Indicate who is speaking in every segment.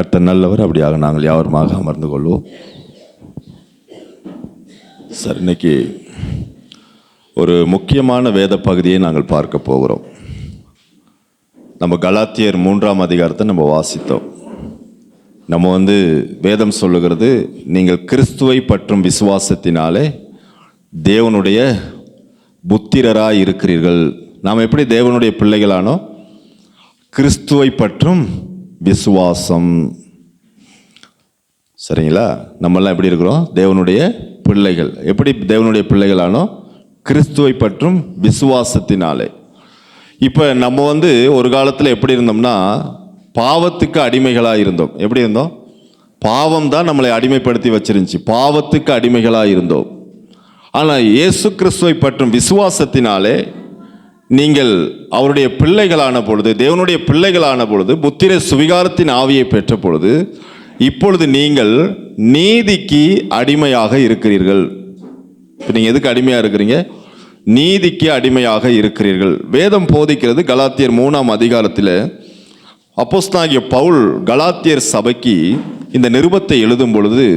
Speaker 1: கர்த்தர் நல்லவர். அப்படியாக நாங்கள் யாவருமாக அமர்ந்து கொள்வோம். சார், இன்னைக்கு ஒரு முக்கியமான வேத பகுதியை நாங்கள் பார்க்க போகிறோம். நம்ம கலாத்தியர் 3ஆம் அதிகாரத்தை நம்ம வாசித்தோம். நம்ம வேதம் சொல்லுகிறது, நீங்கள் கிறிஸ்துவை பற்றும் விசுவாசத்தினாலே தேவனுடைய புத்திரராய் இருக்கிறீர்கள். நாம் எப்படி தேவனுடைய பிள்ளைகளானோ, கிறிஸ்துவை பற்றும் விசுவாசம். சரிங்களா? நம்மெல்லாம் எப்படி இருக்கிறோம்? தேவனுடைய பிள்ளைகள். எப்படி தேவனுடைய பிள்ளைகளானோ, கிறிஸ்துவை பற்றும் விசுவாசத்தினாலே. இப்போ நம்ம ஒரு காலத்தில் எப்படி இருந்தோம்னா, பாவத்துக்கு அடிமைகளாக இருந்தோம். எப்படி இருந்தோம்? பாவம் தான் நம்மளை அடிமைப்படுத்தி வச்சிருந்துச்சு. பாவத்துக்கு அடிமைகளாக இருந்தோம். ஆனால் இயேசு கிறிஸ்துவை பற்றும் விசுவாசத்தினாலே நீங்கள் அவருடைய பிள்ளைகளான பொழுது, தேவனுடைய பிள்ளைகளான பொழுது, புத்திர சுவிகாரத்தின் ஆவியை பெற்ற பொழுது, இப்பொழுது நீங்கள் நீதிக்கு அடிமையாக இருக்கிறீர்கள். இப்போ நீங்கள் எதுக்கு அடிமையாக இருக்கிறீங்க? நீதிக்கு அடிமையாக இருக்கிறீர்கள். வேதம் போதிக்கிறது. கலாத்தியர் 3ஆம் அதிகாரத்தில் அப்போஸ்தலனாகிய பவுல் கலாத்தியர் சபைக்கு இந்த நிருபத்தை எழுதும் பொழுது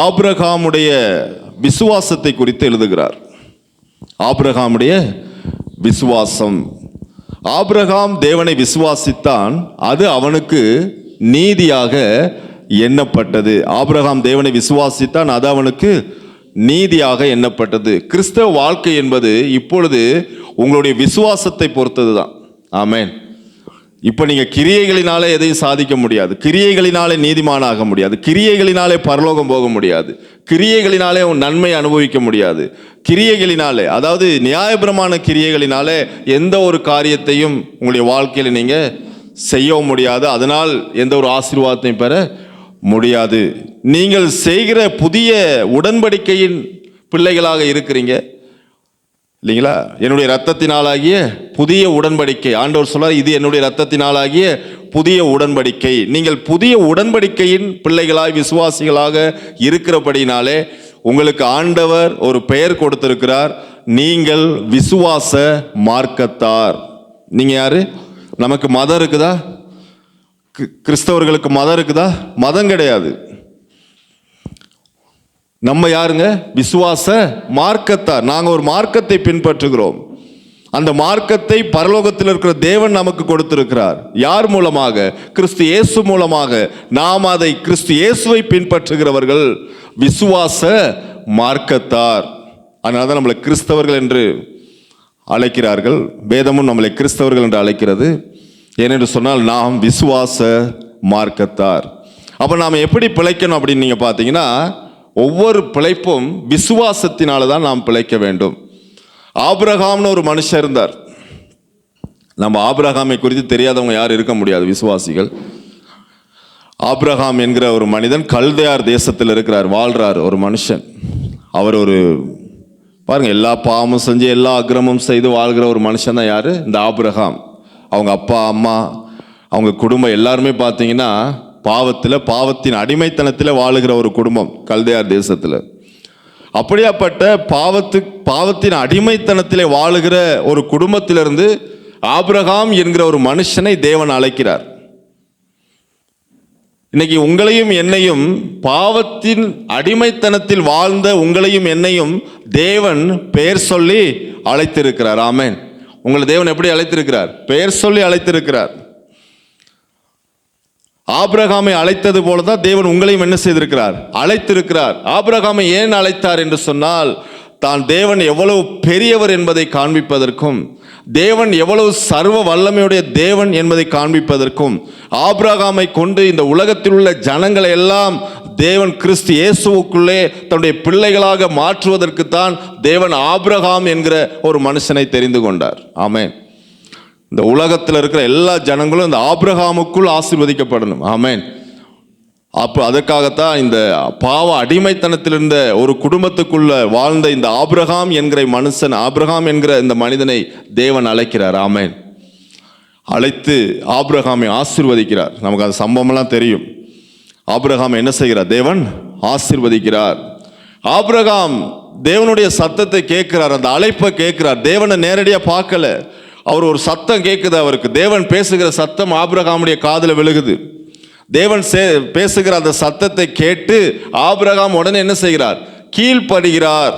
Speaker 1: ஆபிரகாமுடைய விசுவாசத்தை குறித்து எழுதுகிறார். ஆபிரகாமுடைய விசுவாசம். ஆபிரகாம் தேவனை விசுவாசித்தான், அது அவனுக்கு நீதியாக எண்ணப்பட்டது. ஆபிரகாம் தேவனை விசுவாசித்தான், அது அவனுக்கு நீதியாக எண்ணப்பட்டது. கிறிஸ்தவ வாழ்க்கை என்பது இப்பொழுது உங்களுடைய விசுவாசத்தை பொறுத்தது தான். ஆமென். இப்போ நீங்கள் கிரியைகளினாலே எதையும் சாதிக்க முடியாது. கிரியைகளினாலே நீதிமானாக முடியாது. கிரியைகளினாலே பரலோகம் போக முடியாது. கிரியைகளினாலே நன்மை அனுபவிக்க முடியாது. கிரியைகளினாலே, அதாவது நியாயபிரமாண கிரியைகளினாலே எந்த ஒரு காரியத்தையும் உங்களுடைய வாழ்க்கையில் நீங்கள் செய்யவும் முடியாது. அதனால் எந்த ஒரு ஆசீர்வாதத்தையும் பெற முடியாது. நீங்கள் செய்கிற புதிய உடன்படிக்கையின் பிள்ளைகளாக இருக்கிறீங்க இல்லைங்களா? என்னுடைய இரத்தத்தினாலாகிய புதிய உடன்படிக்கை. ஆண்டவர் சொல்றார், இது என்னுடைய இரத்தத்தினாலாகிய புதிய உடன்படிக்கை. நீங்கள் புதிய உடன்படிக்கையின் பிள்ளைகளாய் விசுவாசிகளாக இருக்கிறபடினாலே உங்களுக்கு ஆண்டவர் ஒரு பெயர் கொடுத்திருக்கிறார். நீங்கள் விசுவாச மார்க்கத்தார். நீங்க யாரு? நமக்கு மதம் இருக்குதா? கிறிஸ்தவர்களுக்கு மதம் இருக்குதா? மதம் கிடையாது. நம்ம யாருங்க? விசுவாச மார்க்கத்தார். நாங்கள் ஒரு மார்க்கத்தை பின்பற்றுகிறோம். அந்த மார்க்கத்தை பரலோகத்தில் இருக்கிற தேவன் நமக்கு கொடுத்திருக்கிறார். யார் மூலமாக? கிறிஸ்து இயேசு மூலமாக. நாம் அதை கிறிஸ்து இயேசுவை பின்பற்றுகிறவர்கள் விசுவாச மார்க்கத்தார். அதனால தான் நம்மளை கிறிஸ்தவர்கள் என்று அழைக்கிறார்கள். வேதமும் நம்மளை கிறிஸ்தவர்கள் என்று அழைக்கிறது. ஏனென்று சொன்னால் நாம் விசுவாச மார்க்கத்தார். அப்போ நாம் எப்படி பிழைக்கணும் அப்படின்னு நீங்கள் பார்த்தீங்கன்னா, ஒவ்வொரு பிழைப்பும் விசுவாசத்தினால தான் நாம் பிழைக்க வேண்டும். ஆபிரகாம்னு ஒரு மனுஷன் இருந்தார். நம்ம ஆபிரகாமை குறித்து தெரியாதவங்க யாரும் இருக்க முடியாது, விசுவாசிகள். ஆபிரகாம் என்கிற ஒரு மனிதன் கல்தேயார் தேசத்தில் இருக்கிறார், வாழ்றார். ஒரு மனுஷன். அவர் பாருங்க, எல்லா பாவமும் செஞ்சு எல்லா அக்கிரமும் செய்து வாழ்கிற ஒரு மனுஷன் தான் யாரு? இந்த ஆபிரகாம். அவங்க அப்பா அம்மா, அவங்க குடும்பம் எல்லாருமே பார்த்தீங்கன்னா பாவத்தின் அடிமைத்தனத்தில் வாழுகிற ஒரு குடும்பம் கல்தேயார் தேசத்தில். அப்படியாப்பட்ட பாவத்தின் அடிமைத்தனத்திலே வாழுகிற ஒரு குடும்பத்திலிருந்து ஆபிரகாம் என்கிற ஒரு மனுஷனை தேவன் அழைக்கிறார். இன்னைக்கு உங்களையும் என்னையும், பாவத்தின் அடிமைத்தனத்தில் வாழ்ந்த உங்களையும் என்னையும் தேவன் பெயர் சொல்லி அழைத்திருக்கிறார். ஆமென். உங்களை தேவன் எப்படி அழைத்திருக்கிறார்? பெயர் சொல்லி அழைத்திருக்கிறார். ஆபிரகாமை அழைத்தது போலதான் தேவன் உங்களையும் என்ன செய்திருக்கிறார்? அழைத்திருக்கிறார். ஆபிரகாமை ஏன் அழைத்தார் என்று சொன்னால், தான் தேவன் எவ்வளவு பெரியவர் என்பதை காண்பிப்பதற்கும், தேவன் எவ்வளவு சர்வ வல்லமையுடைய தேவன் என்பதை காண்பிப்பதற்கும், ஆபிரகாமை கொண்டு இந்த உலகத்தில் உள்ள ஜனங்களை எல்லாம் தேவன் கிறிஸ்து இயேசுவுக்குள்ளே தன்னுடைய பிள்ளைகளாக மாற்றுவதற்கு தான் தேவன் ஆபிரகாம் என்கிற ஒரு மனுஷனை தெரிந்து கொண்டார். ஆமென். இந்த உலகத்தில் இருக்கிற எல்லா ஜனங்களும் இந்த ஆபிரகாமுக்குள் ஆசீர்வதிக்கப்படணும். ஆமென். அப்போ அதற்காகத்தான் இந்த பாவ அடிமைத்தனத்தில் இருந்த ஒரு குடும்பத்துக்குள்ள வாழ்ந்த இந்த ஆபிரகாம் என்கிற மனுஷன், ஆபிரகாம் என்கிற இந்த மனிதனை தேவன் அழைக்கிறார். ஆமென். அழைத்து ஆபிரகாமை ஆசீர்வதிக்கிறார். நமக்கு அந்த சம்பவம்லாம் தெரியும். ஆபிரகாம் என்ன செய்கிறார்? தேவன் ஆசீர்வதிக்கிறார். ஆபிரகாம் தேவனுடைய சத்தத்தை கேட்கிறார், அந்த அழைப்பை கேட்கிறார். தேவனை நேரடியாக பார்க்கல, அவர் ஒரு சத்தம் கேட்குது அவருக்கு. தேவன் பேசுகிற சத்தம் ஆபிரகாமுடைய காதில் விழுகுது. தேவன் பேசுகிற அந்த சத்தத்தை கேட்டு ஆபிரகாம் உடனே என்ன செய்கிறார்? கீழ்ப்படுகிறார்.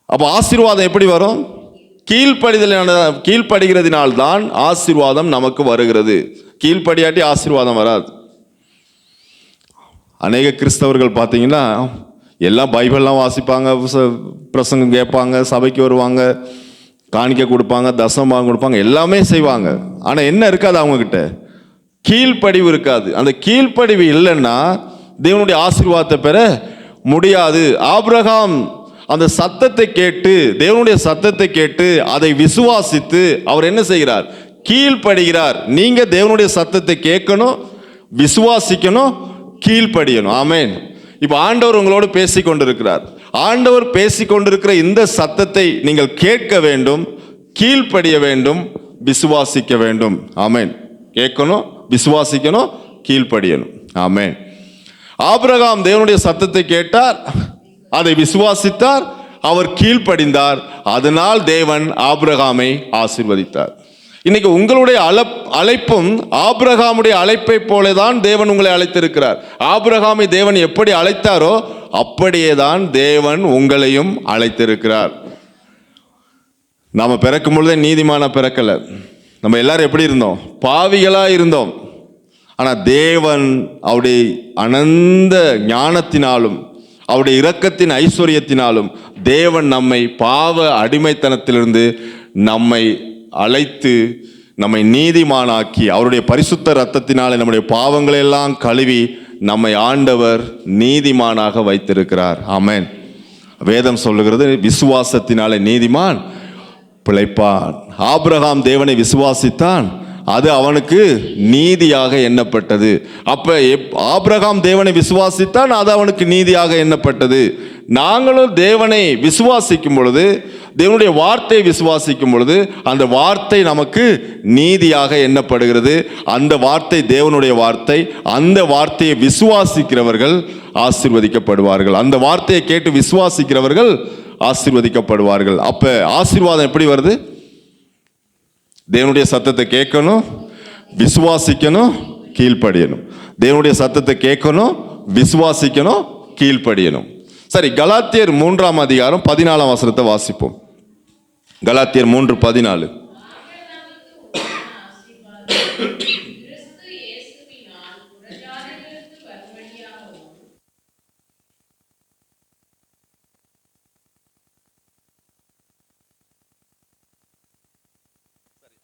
Speaker 1: அப்போ ஆசீர்வாதம் எப்படி வரும்? கீழ்ப்படுகிறதினால்தான் ஆசீர்வாதம் நமக்கு வருகிறது. கீழ்ப்படியாட்டி ஆசீர்வாதம் வராது. அநேக கிறிஸ்தவர்கள் பார்த்தீங்கன்னா எல்லாம் பைபிள்லாம் வாசிப்பாங்க, பிரசங்கம் கேட்பாங்க, சபைக்கு வருவாங்க, காணிக்க கொடுப்பாங்க, தசமபாகம் கொடுப்பாங்க, எல்லாமே செய்வாங்க. ஆனால் என்ன இருக்காது அவங்கக்கிட்ட? கீழ்ப்படிவு இருக்காது. அந்த கீழ்ப்படிவு இல்லைன்னா தேவனுடைய ஆசீர்வாதத்தை பெற முடியாது. ஆபிரகாம் அந்த சத்தத்தை கேட்டு, தேவனுடைய சத்தத்தை கேட்டு அதை விசுவாசித்து அவர் என்ன செய்கிறார்? கீழ்ப்படுகிறார். நீங்க தேவனுடைய சத்தத்தை கேட்கணும், விசுவாசிக்கணும், கீழ்ப்படியணும். ஆமென். இப்போ ஆண்டவர் உங்களோடு பேசி கொண்டிருக்கிறார். ஆண்டவர் பேசி கொண்டிருக்கிற இந்த சத்தத்தை நீங்கள் கேட்க வேண்டும், கீழ்ப்படிய வேண்டும், விசுவாசிக்க வேண்டும். ஆமென். கேட்கணும், விசுவாசிக்கணும், கீழ்ப்படியணும். ஆமென். ஆபிரகாம் தேவனுடைய சத்தத்தை கேட்டார், அதை விசுவாசித்தார், அவர் கீழ்ப்படிந்தார். அதனால் தேவன் ஆபிரகாமை ஆசீர்வதித்தார். இன்னைக்கு உங்களுடைய அழைப்பும் ஆபிரகாமுடைய அழைப்பை போலதான் தேவன் உங்களை அழைத்திருக்கிறார். ஆபிரகாமை தேவன் எப்படி அழைத்தாரோ அப்படியே தான் தேவன் உங்களையும் அழைத்திருக்கிறார். நாம பிறக்கும் பொழுதே நீதிமான பிறக்கல. நம்ம எல்லாரும் எப்படி இருந்தோம்? பாவிகளா இருந்தோம். ஆனா தேவன் அவருடைய அனந்த ஞானத்தினாலும் அவருடைய இரக்கத்தின் ஐஸ்வர்யத்தினாலும் தேவன் நம்மை பாவ அடிமைத்தனத்திலிருந்து நம்மை அழைத்து நம்மை நீதிமானாக்கி அவருடைய பரிசுத்த இரத்தத்தினாலே நம்முடைய பாவங்களை எல்லாம் கழுவி நம்மை ஆண்டவர் நீதிமானாக வைத்திருக்கிறார். ஆமென். வேதம் சொல்லுகிறது, விசுவாசத்தினாலே நீதிமான் பிழைப்பான். ஆபிரகாம் தேவனை விசுவாசித்தான், அது அவனுக்கு நீதியாக எண்ணப்பட்டது. அப்ப ஆபிரகாம் தேவனை விசுவாசித்தான், அது அவனுக்கு நீதியாக எண்ணப்பட்டது. நாங்களும் தேவனை விசுவாசிக்கும் பொழுது, தேவனுடைய வார்த்தையை விசுவாசிக்கும் பொழுது அந்த வார்த்தை நமக்கு நீதியாக எண்ணப்படுகிறது. அந்த வார்த்தை தேவனுடைய வார்த்தை. அந்த வார்த்தையை விசுவாசிக்கிறவர்கள் ஆசீர்வதிக்கப்படுவார்கள். அந்த வார்த்தையை கேட்டு விசுவாசிக்கிறவர்கள் ஆசீர்வதிக்கப்படுவார்கள். அப்ப ஆசீர்வாதம் எப்படி வருது? தேவனுடைய சத்தத்தை கேட்கணும், விசுவாசிக்கணும், கீழ்ப்படியணும். தேவனுடைய சத்தத்தை கேட்கணும், விசுவாசிக்கணும், கீழ்ப்படியணும். சரி, கலாத்தியர் 3ஆம் அதிகாரம் 14ஆம் வசனத்தை வாசிப்போம். கலாத்தியர் 3:14.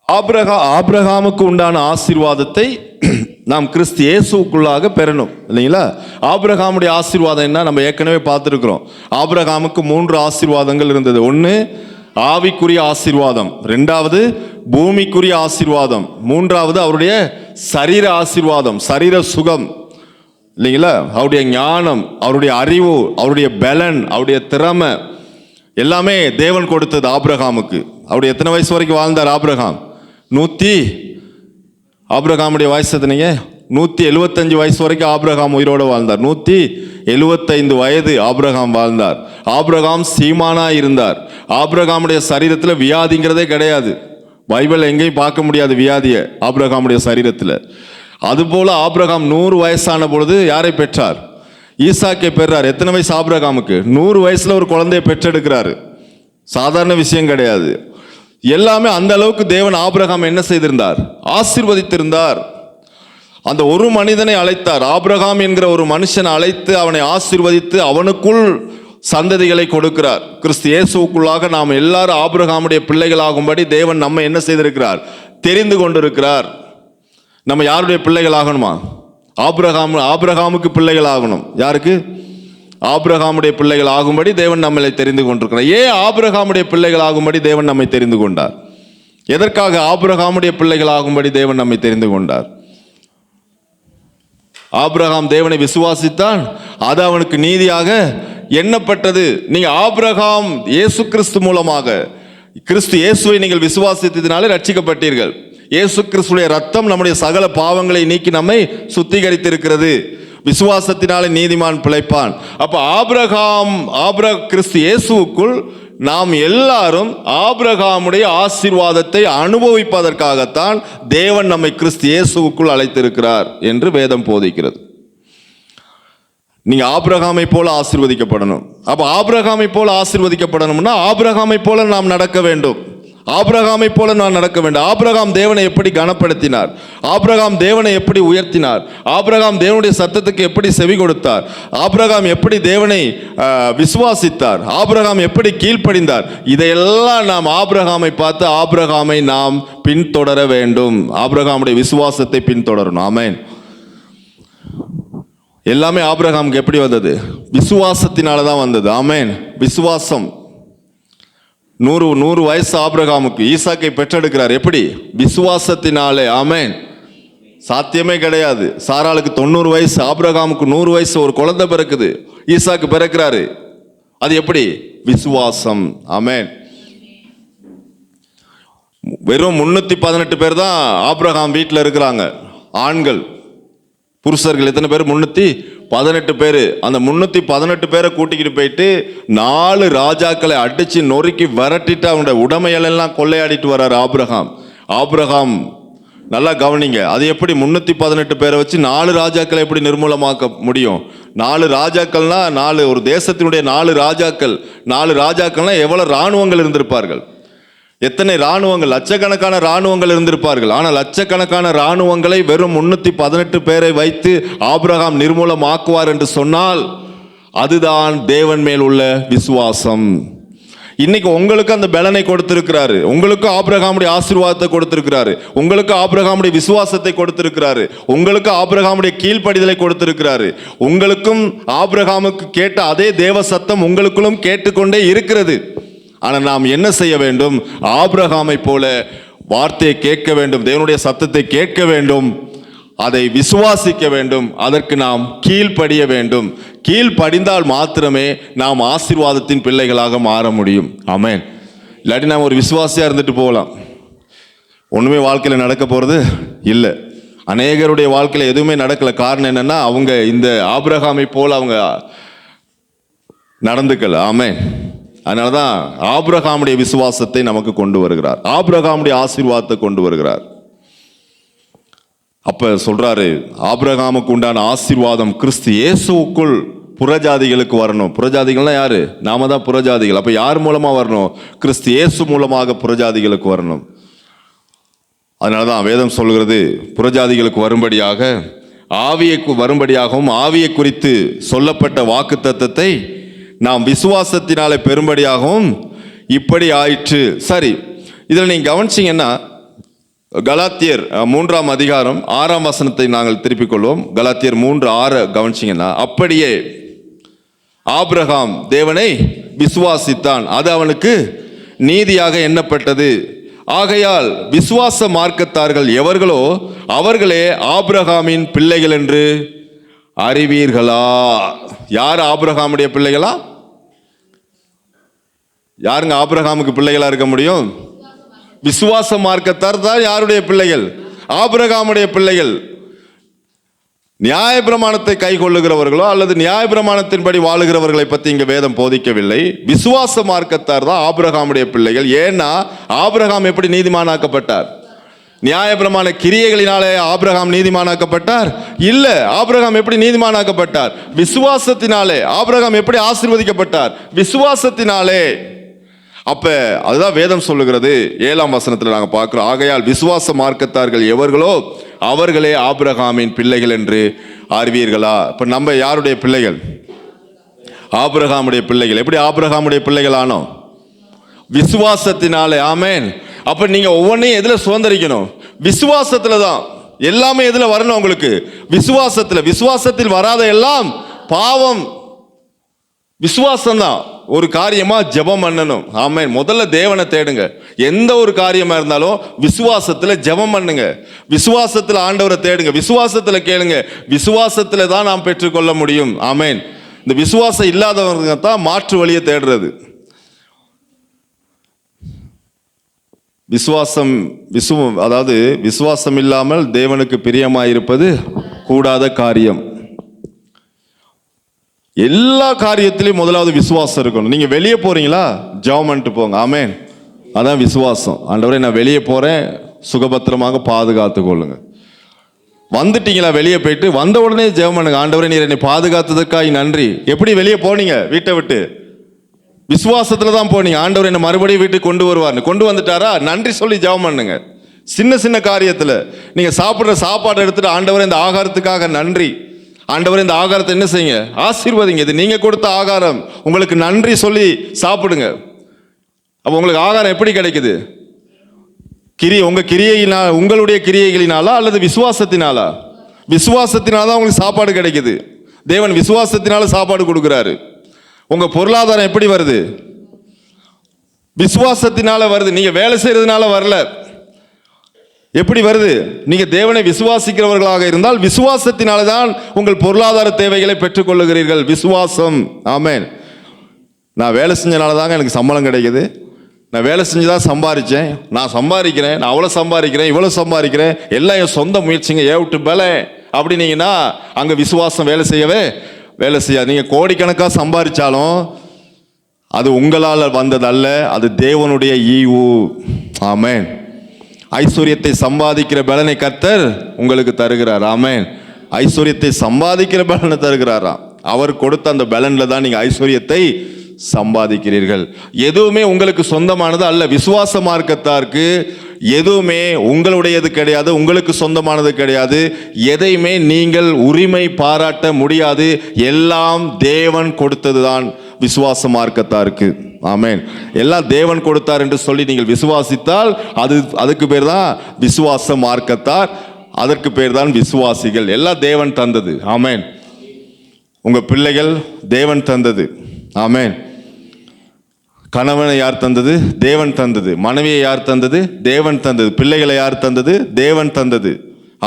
Speaker 1: ஆபிரகாமுக்கு உண்டான ஆசீர்வாதத்தை நாம் கிறிஸ்து இயேசுக்குள்ளாக பெறணும், இல்லைங்களா? ஆபிரகாமுடைய ஆசீர்வாதம் என்ன? நம்ம ஏற்கனவே பார்த்துருக்கிறோம். ஆபிரகாமுக்கு 3 ஆசீர்வாதங்கள் இருந்தது. 1 ஆவிக்குரிய ஆசீர்வாதம், 2வது பூமிக்குரிய ஆசீர்வாதம், 3வது அவருடைய சரீர ஆசீர்வாதம், சரீர சுகம், இல்லைங்களா? அவருடைய ஞானம், அவருடைய அறிவு, அவருடைய பலன், அவருடைய திறமை எல்லாமே தேவன் கொடுத்தது ஆபிரகாமுக்கு. அவருடைய எத்தனை வயசு வரைக்கும் வாழ்ந்தார் ஆபிரகாம்? ஆபிரகாமுடைய வயசு எத்தனைங்க? 175 வயசு வரைக்கும் ஆபிரகாம் உயிரோடு வாழ்ந்தார். 175 வயது ஆபிரகாம் வாழ்ந்தார். ஆபிரகாம் சீமானா இருந்தார். ஆபிரகாமுடைய சரீரத்தில் வியாதிங்கிறதே கிடையாது. பைபிள் எங்கேயும் பார்க்க முடியாது வியாதியை ஆபிரகாமுடைய சரீரத்தில். அதுபோல ஆபிரகாம் 100 வயசான பொழுது யாரை பெற்றார்? ஈசாக்கை பெற்றார். எத்தனை வயசு ஆபிரகாமுக்கு? 100 வயசுல ஒரு குழந்தையை பெற்றெடுக்கிறாரு. சாதாரண விஷயம் கிடையாது. எல்லாமே அந்த அளவுக்கு தேவன் ஆபிரகாம் என்ன செய்திருந்தார்? ஆசீர்வதித்திருந்தார். அந்த ஒரு மனிதனை அழைத்தார். ஆபிரகாம் என்கிற ஒரு மனுஷனை அழைத்து அவனை ஆசீர்வதித்து அவனுக்குள் சந்ததிகளை கொடுக்கிறார். கிறிஸ்து இயேசுக்குள்ளாக நாம் எல்லாரும் ஆபிரகாமுடைய பிள்ளைகளாகும்படி தேவன் நம்ம என்ன செய்திருக்கிறார்? தெரிந்து கொண்டிருக்கிறார். நம்ம யாருடைய பிள்ளைகள் ஆகணுமா? ஆபிரகாமுக்கு பிள்ளைகள் ஆகணும். யாருக்கு? ஆபிரகாமுடைய பிள்ளைகள் ஆகும்படி தேவன் நம்மளை தெரிந்து கொண்டிருக்கிறார். ஏன் ஆபிரகாமுடைய பிள்ளைகள் ஆகும்படி தேவன் நம்மை தெரிந்து கொண்டார்? எதற்காக ஆபிரகாமுடைய பிள்ளைகள் ஆகும்படி தேவன் நம்மை தெரிந்து கொண்டார்? ஆபிரகாம் தேவனை விசுவாசித்தான், அது அவனுக்கு நீதியாக எண்ணப்பட்டது. நீங்க ஆபிரகாம் இயேசு கிறிஸ்து மூலமாக, கிறிஸ்து இயேசுவை நீங்கள் விசுவாசித்ததினாலே ரட்சிக்கப்பட்டீர்கள். இயேசு கிறிஸ்துடைய ரத்தம் நம்முடைய சகல பாவங்களை நீக்கி நம்மை சுத்திகரித்திருக்கிறது. விசுவாசத்தினாலே நீதிமான் பிழைப்பான். அப்ப கிறிஸ்து இயேசுவுக்குள் நாம் எல்லாரும் ஆபிரகாமுடைய ஆசீர்வாதத்தை அனுபவிப்பதற்காகத்தான் தேவன் நம்மை கிறிஸ்து இயேசுவுக்குள் அழைத்திருக்கிறார் என்று வேதம் போதிக்கிறது. நீங்க ஆபிரகாமை போல ஆசீர்வதிக்கப்படணும். அப்ப ஆபிரகாமை போல ஆசீர்வதிக்கப்படணும்னா ஆபிரகாமை போல நாம் நடக்க வேண்டும். ஆபிரகாமை போல நான் நடக்க வேண்டும். ஆபிரகாம் தேவனை எப்படி கனப்படுத்தினார், ஆபிரகாம் தேவனை எப்படி உயர்த்தினார், ஆபிரகாம் தேவனுடைய சத்தத்துக்கு எப்படி செவி கொடுத்தார், ஆபிரகாம் எப்படி தேவனை விசுவாசித்தார், ஆபிரகாம் எப்படி கீழ்ப்படிந்தார், இதையெல்லாம் நாம் ஆபிரகாமை பார்த்து ஆபிரகாமை நாம் பின்தொடர வேண்டும். ஆபிரகாமுடைய விசுவாசத்தை பின்தொடரணும். ஆமென். எல்லாமே ஆபிரகாமுக்கு எப்படி வந்தது? விசுவாசத்தினால தான் வந்தது. ஆமென். விசுவாசம். 100 வயசு ஆபிரகாமுக்கு ஈசாக்கை பெற்றெடுக்கிறார். எப்படி? விசுவாசத்தினாலே. ஆமென். சாத்தியமே கிடையாது. சாராளுக்கு 90 வயசு, ஆபிரகாமுக்கு 100 வயசு, ஒரு குழந்தை பிறக்குது, ஈசாக்கு பிறக்கிறாரு. அது எப்படி? விசுவாசம். ஆமென். வெறும் 318 பேர் தான் ஆபிரகாம் வீட்டில் இருக்கிறாங்க. ஆண்கள், புருஷர்கள் எத்தனை பேர்? 318 பேர். அந்த 318 பேரை கூட்டிக்கிட்டு போயிட்டு 4 ராஜாக்களை அடிச்சு நொறுக்கி விரட்டிட்டு அவனுடைய உடைமைகளெல்லாம் கொள்ளையாடிட்டு வர்றாரு ஆபிரகாம். ஆபிரகாம் நல்லா கவனிங்க, அது எப்படி 318 பேரை வச்சு 4 ராஜாக்களை எப்படி நிர்மூலமாக்க முடியும்? 4 ராஜாக்கள்னா ஒரு தேசத்தினுடைய 4 ராஜாக்கள்னா எவ்வளவு இராணுவங்கள் இருந்திருப்பார்கள்? எத்தனை இராணுவங்கள்? லட்சக்கணக்கான இராணுவங்கள் இருந்திருப்பார்கள். ஆனால் லட்சக்கணக்கான இராணுவங்களை வெறும் 318 பேரை வைத்து ஆபிரகாம் நிர்மூலமாக்குவார் என்று சொன்னால் அதுதான் தேவன் மேல் உள்ள விசுவாசம். இன்னைக்கு உங்களுக்கு அந்த பலனை கொடுத்திருக்கிறாரு, உங்களுக்கு ஆபிரகாமுடைய ஆசீர்வாதத்தை கொடுத்திருக்கிறாரு, உங்களுக்கு ஆபிரகாமுடைய விசுவாசத்தை கொடுத்திருக்கிறாரு, உங்களுக்கு ஆபிரகாமுடைய கீழ்ப்படிதலை கொடுத்திருக்கிறாரு. உங்களுக்கும் ஆபிரகாமுக்கு கேட்ட அதே தேவ சத்தம் உங்களுக்குள்ளும் கேட்டுக்கொண்டே இருக்கிறது. ஆனால் நாம் என்ன செய்ய வேண்டும்? ஆபிரகாமை போல வார்த்தையை கேட்க வேண்டும், தேவனுடைய சத்தத்தை கேட்க வேண்டும், அதை விசுவாசிக்க வேண்டும், அதற்கு நாம் கீழ்ப்படிய வேண்டும். கீழ்ப்படிந்தால் மாத்திரமே நாம் ஆசீர்வாதத்தின் பிள்ளைகளாக மாற முடியும். ஆமென். இல்லாட்டி நாம் ஒரு விசுவாசியாக இருந்துட்டு போகலாம், ஒன்றுமே வாழ்க்கையில் நடக்க போகிறது இல்லை. அநேகருடைய வாழ்க்கையில் எதுவுமே நடக்கலை. காரணம் என்னன்னா, அவங்க இந்த ஆபிரகாமை போல் அவங்க நடந்துக்கல. ஆமென். அதனால தான் ஆபிரகாமுடைய விசுவாசத்தை நமக்கு கொண்டு வருகிறார், ஆபிரகாமுடைய ஆசீர்வாதத்தை கொண்டு வருகிறார். அப்ப சொல்றாரு, ஆபிரகாமுக்கு உண்டான ஆசீர்வாதம் கிறிஸ்து இயேசுவுக்குள் புறஜாதிகளுக்கு வரணும். புறஜாதிகள்னா யாரு? நாம தான் புறஜாதிகள். அப்ப யார் மூலமா வரணும்? கிறிஸ்து இயேசு மூலமாக புறஜாதிகளுக்கு வரணும். அதனாலதான் வேதம் சொல்கிறது, புறஜாதிகளுக்கு வரும்படியாக ஆவியை வரும்படியாகவும் ஆவியை குறித்து சொல்லப்பட்ட வாக்குத்தத்தத்தை நாம் விசுவாசத்தினாலே பெரும்படியாகவும் இப்படி ஆயிற்று. சரி, இதில் நீங்கள் கவனிச்சிங்கன்னா கலாத்தியர் 3ஆம் அதிகாரம் 6ஆம் வசனத்தை நாங்கள் திருப்பிக் கொள்வோம். கலாத்தியர் 3:6 கவனிச்சிங்கன்னா, அப்படியே ஆபிரகாம் தேவனை விசுவாசித்தான், அது அவனுக்கு நீதியாக எண்ணப்பட்டது. ஆகையால் விசுவாச மார்க்கத்தார்கள் எவர்களோ அவர்களே ஆபிரகாமின் பிள்ளைகள் என்று அறிவீர்களா? யார் ஆபிரகாமுடைய பிள்ளைகளா? யாருங்க ஆபிரகாமுக்கு பிள்ளைகளா இருக்க முடியும்? விசுவாச மார்க்கத்தார் தான் யாருடைய பிள்ளைகள்? ஆபிரகாமுடைய பிள்ளைகள். நியாயப்பிரமாணத்தை கை கொள்ளுகிறவர்களோ அல்லது நியாயப்பிரமாணத்தின்படி வாழுகிறவர்களை பற்றி இங்க வேதம் போதிக்கவில்லை. விசுவாச மார்க்கத்தார் தான் ஆபிரகாமுடைய பிள்ளைகள். ஏன்னா ஆபிரகாம் எப்படி நீதிமானாக்கப்பட்டார்? நியாயப்பிரமாண கிரியைகளினாலே ஆபிரகாம் நீதிமானாக்கப்பட்டார்? இல்ல. ஆபிரகாம் எப்படி நீதிமானாக்கப்பட்டார்? விசுவாசத்தினாலே. ஆபிரகாம் எப்படி ஆசீர்வதிக்கப்பட்டார்? விசுவாசத்தினாலே. அப்ப அதுதான் வேதம் சொல்லுகிறது. 7ஆம் வசனத்தில் நாங்கள் பார்க்கிறோம், ஆகையால் விசுவாச மார்க்கத்தார்கள் எவர்களோ அவர்களே ஆபிரகாமின் பிள்ளைகள் என்று அறிவீர்களா? இப்ப நம்ம யாருடைய பிள்ளைகள்? ஆபிரகாமுடைய பிள்ளைகள். எப்படி ஆபிரகாமுடைய பிள்ளைகள் ஆனோம்? விசுவாசத்தினாலே. ஆமென். அப்ப நீங்க ஒவ்வொன்றையும் எதுல சுதந்திரிக்கணும்? விசுவாசத்துல தான். எல்லாமே எதுல வரணும் உங்களுக்கு? விசுவாசத்துல. விசுவாசத்தில் வராத எல்லாம் பாவம். விசுவாசம் தான். ஒரு காரியமா ஜெபம் பண்ணணும். ஆமென். முதல்ல தேவனை தேடுங்க. எந்த ஒரு காரியமா இருந்தாலும் விசுவாசத்துல ஜெபம் பண்ணுங்க, விசுவாசத்துல ஆண்டவரை தேடுங்க, விசுவாசத்துல கேளுங்க. விசுவாசத்துல தான் நாம் பெற்றுக்கொள்ள முடியும். ஆமென். இந்த விசுவாசம் இல்லாதவங்க தான் மாற்று வழியை தேடுறது. அதாவது விசுவாசம் இல்லாமல் தேவனுக்கு பிரியமாயிருப்பது கூடாத காரியம். எல்லா காரியத்திலையும் முதலாவது விசுவாசம் இருக்கணும். நீங்க வெளியே போறீங்களா, ஜெபம் பண்ணிட்டு போங்க. ஆமென். அதான் விசுவாசம். ஆண்டவரே நான் வெளியே போறேன், சுகபத்திரமாக பாதுகாத்து கொள்ளுங்க. வந்துட்டீங்களா, வெளியே போயிட்டு வந்த உடனே ஜெபம் பண்ணுங்க. ஆண்டவரே நீர் என்னை பாதுகாத்ததற்காக நன்றி. எப்படி வெளியே போனீங்க? வீட்டை விட்டு விசுவாசத்துல தான் போனீங்க. ஆண்டவர் என்ன மறுபடியும் வீட்டுக்கு கொண்டு வருவார்னு கொண்டு வந்துட்டாரா, நன்றி சொல்லி ஜெபம் பண்ணுங்க. சின்ன சின்ன காரியத்துல நீங்க சாப்பிட்ற சாப்பாடு எடுத்துட்டு ஆண்டவரே இந்த ஆகாரத்துக்காக நன்றி, ஆண்டவரே இந்த ஆகாரத்தை என்ன செய்யுங்க, ஆசீர்வதிங்க, இது நீங்க கொடுத்த ஆகாரம், உங்களுக்கு நன்றி சொல்லி சாப்பிடுங்க. அப்போ உங்களுக்கு ஆகாரம் எப்படி கிடைக்குது? உங்க கிரியையினால், உங்களுடைய கிரியைகளினாலா அல்லது விசுவாசத்தினாலா? விசுவாசத்தினால தான் உங்களுக்கு சாப்பாடு கிடைக்குது. தேவன் விசுவாசத்தினால சாப்பாடு கொடுக்குறாரு. உங்க பொருளாதாரம் எப்படி வருது? விசுவாசத்தினால வருது. நீங்க வேலை செய்யறதுனால வரல. எப்படி வருது? நீங்க தேவனை விசுவாசிக்கிறவர்களாக இருந்தால் விசுவாசத்தினால தான் உங்கள் பொருளாதார தேவைகளை பெற்றுக்கொள்ளுகிறீர்கள். விசுவாசம். ஆமென். நான் வேலை செஞ்சனால தாங்க எனக்கு சம்பளம் கிடைக்குது, நான் வேலை செஞ்சு தான் சம்பாதிச்சேன், நான் சம்பாதிக்கிறேன், நான் அவ்வளோ சம்பாதிக்கிறேன், இவ்வளோ சம்பாதிக்கிறேன், எல்லாம் என் சொந்த முயற்சிங்க, ஏவிட்டு பேல அப்படின்னீங்கன்னா அங்கே விசுவாசம் வேலை செய்யாது. நீங்கள் கோடிக்கணக்காக சம்பாதிச்சாலும் அது உங்களால் வந்ததல்ல, அது தேவனுடைய ஈவு. ஆமென். ஐஸ்வர்யத்தை சம்பாதிக்கிற பலனை கர்த்தர் உங்களுக்கு தருகிறார். ஆமென். ஐஸ்வர்யத்தை சம்பாதிக்கிற பலனை தருகிறாராம். அவர் கொடுத்த அந்த பலன்ல தான் நீங்கள் ஐஸ்வர்யத்தை சம்பாதிக்கிறீர்கள். எதுவுமே உங்களுக்கு சொந்தமானது அல்ல. விசுவாச மார்க்கத்தாருக்கு எதுவுமே உங்களுடையது கிடையாது, உங்களுக்கு சொந்தமானது கிடையாது. எதையுமே நீங்கள் உரிமை பாராட்ட முடியாது. எல்லாம் தேவன் கொடுத்தது தான் விசுவாச மார்க்கத்தாருக்கு. ஆமென். எல்லாம் தேவன் கொடுத்தார் என்று சொல்லி நீங்கள் விசுவாசித்தால் அதுக்கு பேர் தான் விசுவாச மார்க்கத்தார், அதற்கு பேர் தான் விசுவாசிகள். எல்லாம் தேவன் தந்தது. ஆமென். உங்க பிள்ளைகள் தேவன் தந்தது. ஆமென். கணவனை யார் தந்தது? தேவன் தந்தது. மனைவியை யார் தந்தது? தேவன் தந்தது. பிள்ளைகளை யார் தந்தது? தேவன் தந்தது.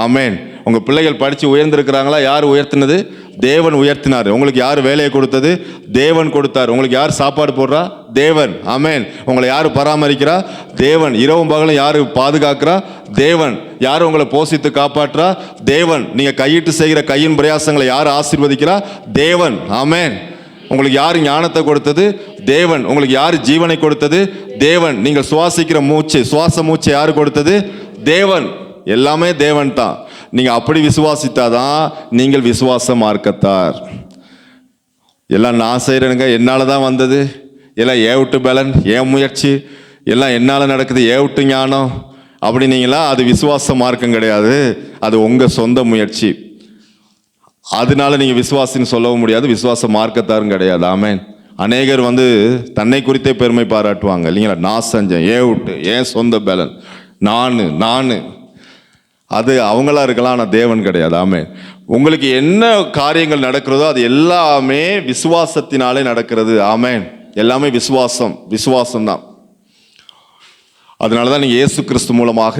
Speaker 1: ஆமென். உங்க பிள்ளைகள் படிச்சு உயர்ந்திருக்கிறாங்களா? யார் உயர்த்தினது? தேவன் உயர்த்தினார். உங்களுக்கு யார் வேலையை கொடுத்தது? தேவன் கொடுத்தார். உங்களுக்கு யார் சாப்பாடு போடுறா? தேவன். ஆமென். உங்களை யார் பராமரிக்கிறா? தேவன். இரவும் பகலும் யார் பாதுகாக்கிறா? தேவன். யார் உங்களை போஷித்து காப்பாற்றா? தேவன். நீங்க கையிட்டு செய்கிற கையின் பிரயாசங்களை யார் ஆசீர்வதிக்கிறா? தேவன். ஆமென். உங்களுக்கு யார் ஞானத்தை கொடுத்தது? தேவன். உங்களுக்கு யார் ஜீவனை கொடுத்தது? தேவன். நீங்கள் சுவாசிக்கிற மூச்சு, சுவாச மூச்சு யார் கொடுத்தது? தேவன். எல்லாமே தேவன் தான். நீங்க அப்படி விசுவாசித்தாதான் நீங்கள் விசுவாச மார்க்கத்தார். எல்லாம் நான் செய்யறேனுங்க, என்னால தான் வந்தது, எல்லாம் ஏவிட்டு பலன், ஏன் முயற்சி, எல்லாம் என்னால நடக்குது, ஏவிட்டு ஞானம் அப்படின்னீங்களா, அது விசுவாச மார்க்கம் கிடையாது, அது உங்க சொந்த முயற்சி. அதனால நீங்க விசுவாசின்னு சொல்லவும் முடியாது, விசுவாச மார்க்கத்தாரும் கிடையாது. ஆமென். அநேகர் தன்னை குறித்தே பெருமை பாராட்டுவாங்க இல்லைங்களா? நான் செஞ்சேன், ஏன் விட்டு, ஏன் சொந்த பலன், நான் அது அவங்களா இருக்கலாம், ஆனால் தேவன் கிடையாது. ஆமென். உங்களுக்கு என்ன காரியங்கள் நடக்கிறதோ அது எல்லாமே விசுவாசத்தினாலே நடக்கிறது. ஆமென். எல்லாமே விசுவாசம் தான். அதனால தான் நீங்கள் இயேசு கிறிஸ்து மூலமாக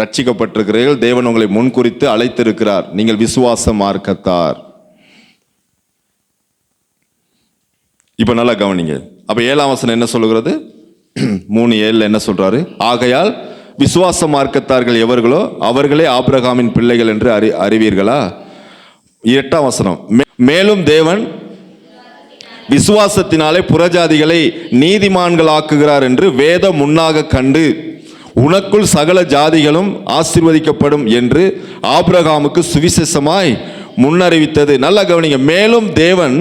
Speaker 1: ரட்சிக்கப்பட்டிருக்கிறீர்கள். தேவன் உங்களை முன்குறித்து அழைத்திருக்கிறார். நீங்கள் விசுவாச மார்க்கத்தார். இப்ப நல்லா கவனிங்க. அப்ப 7ஆம் வசனம் என்ன சொல்லுகிறது? 3:7 என்ன சொல்றாரு? ஆகையால் விசுவாச மார்க்கத்தார்கள் எவர்களோ அவர்களே ஆபிரகாமின் பிள்ளைகள் என்று அறிவீர்களா? 8ஆம் வசனம், மேலும் தேவன் விசுவாசத்தினாலே புறஜாதிகளை நீதிமான்கள் ஆக்குகிறார் என்று வேதம் முன்னாக கண்டு உனக்குள் சகல ஜாதிகளும் ஆசீர்வதிக்கப்படும் என்று ஆபிரகாமுக்கு சுவிசேஷமாய் முன்னறிவித்தது. நல்லா கவனிங்க. மேலும் தேவன்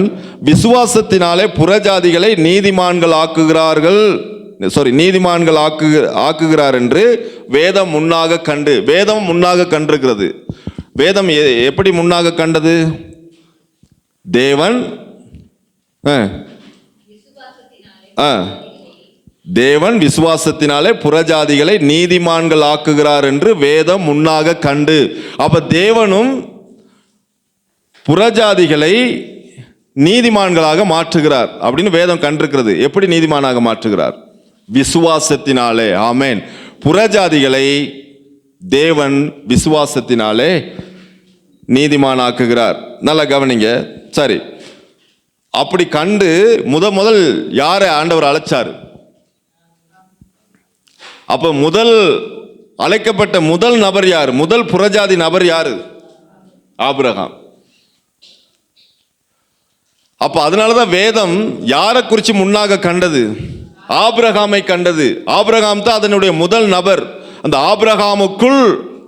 Speaker 1: விசுவாசத்தினாலே புறஜாதிகளை நீதிமான்கள் ஆக்குகிறார் என்று வேதம் முன்னாக கண்டு. வேதம் முன்னாக கண்டிருக்கிறது. வேதம் எப்படி முன்னாக கண்டது? தேவன் விசுவாசத்தினாலே புறஜாதிகளை நீதிமான்கள் ஆக்குகிறார் என்று வேதம் முன்னாக கண்டு. அப்ப தேவனும் புறஜாதிகளை நீதிமான்களாக மாற்றுகிறார் அப்படின்னு வேதம் கண்டிருக்கிறது. எப்படி நீதிமானாக மாற்றுகிறார்? விசுவாசத்தினாலே. ஆமென். புறஜாதிகளை தேவன் விசுவாசத்தினாலே நீதிமானாக்குகிறார். நல்லா கவனிங்க. சரி, அப்படி கண்டு முதல் யாரை ஆண்டவர் அழைச்சார்? அப்ப அழைக்கப்பட்ட முதல் நபர் யார்? முதல் புறஜாதி நபர் யாரு? ஆபிரகாம். அப்ப அதனாலதான் வேதம் யாரை குறித்து முன்னாக கண்டது? ஆபிரகாமை கண்டது. ஆபிரகாம் தான் அதனுடைய முதல் நபர். அந்த ஆபிரகாமுக்குள்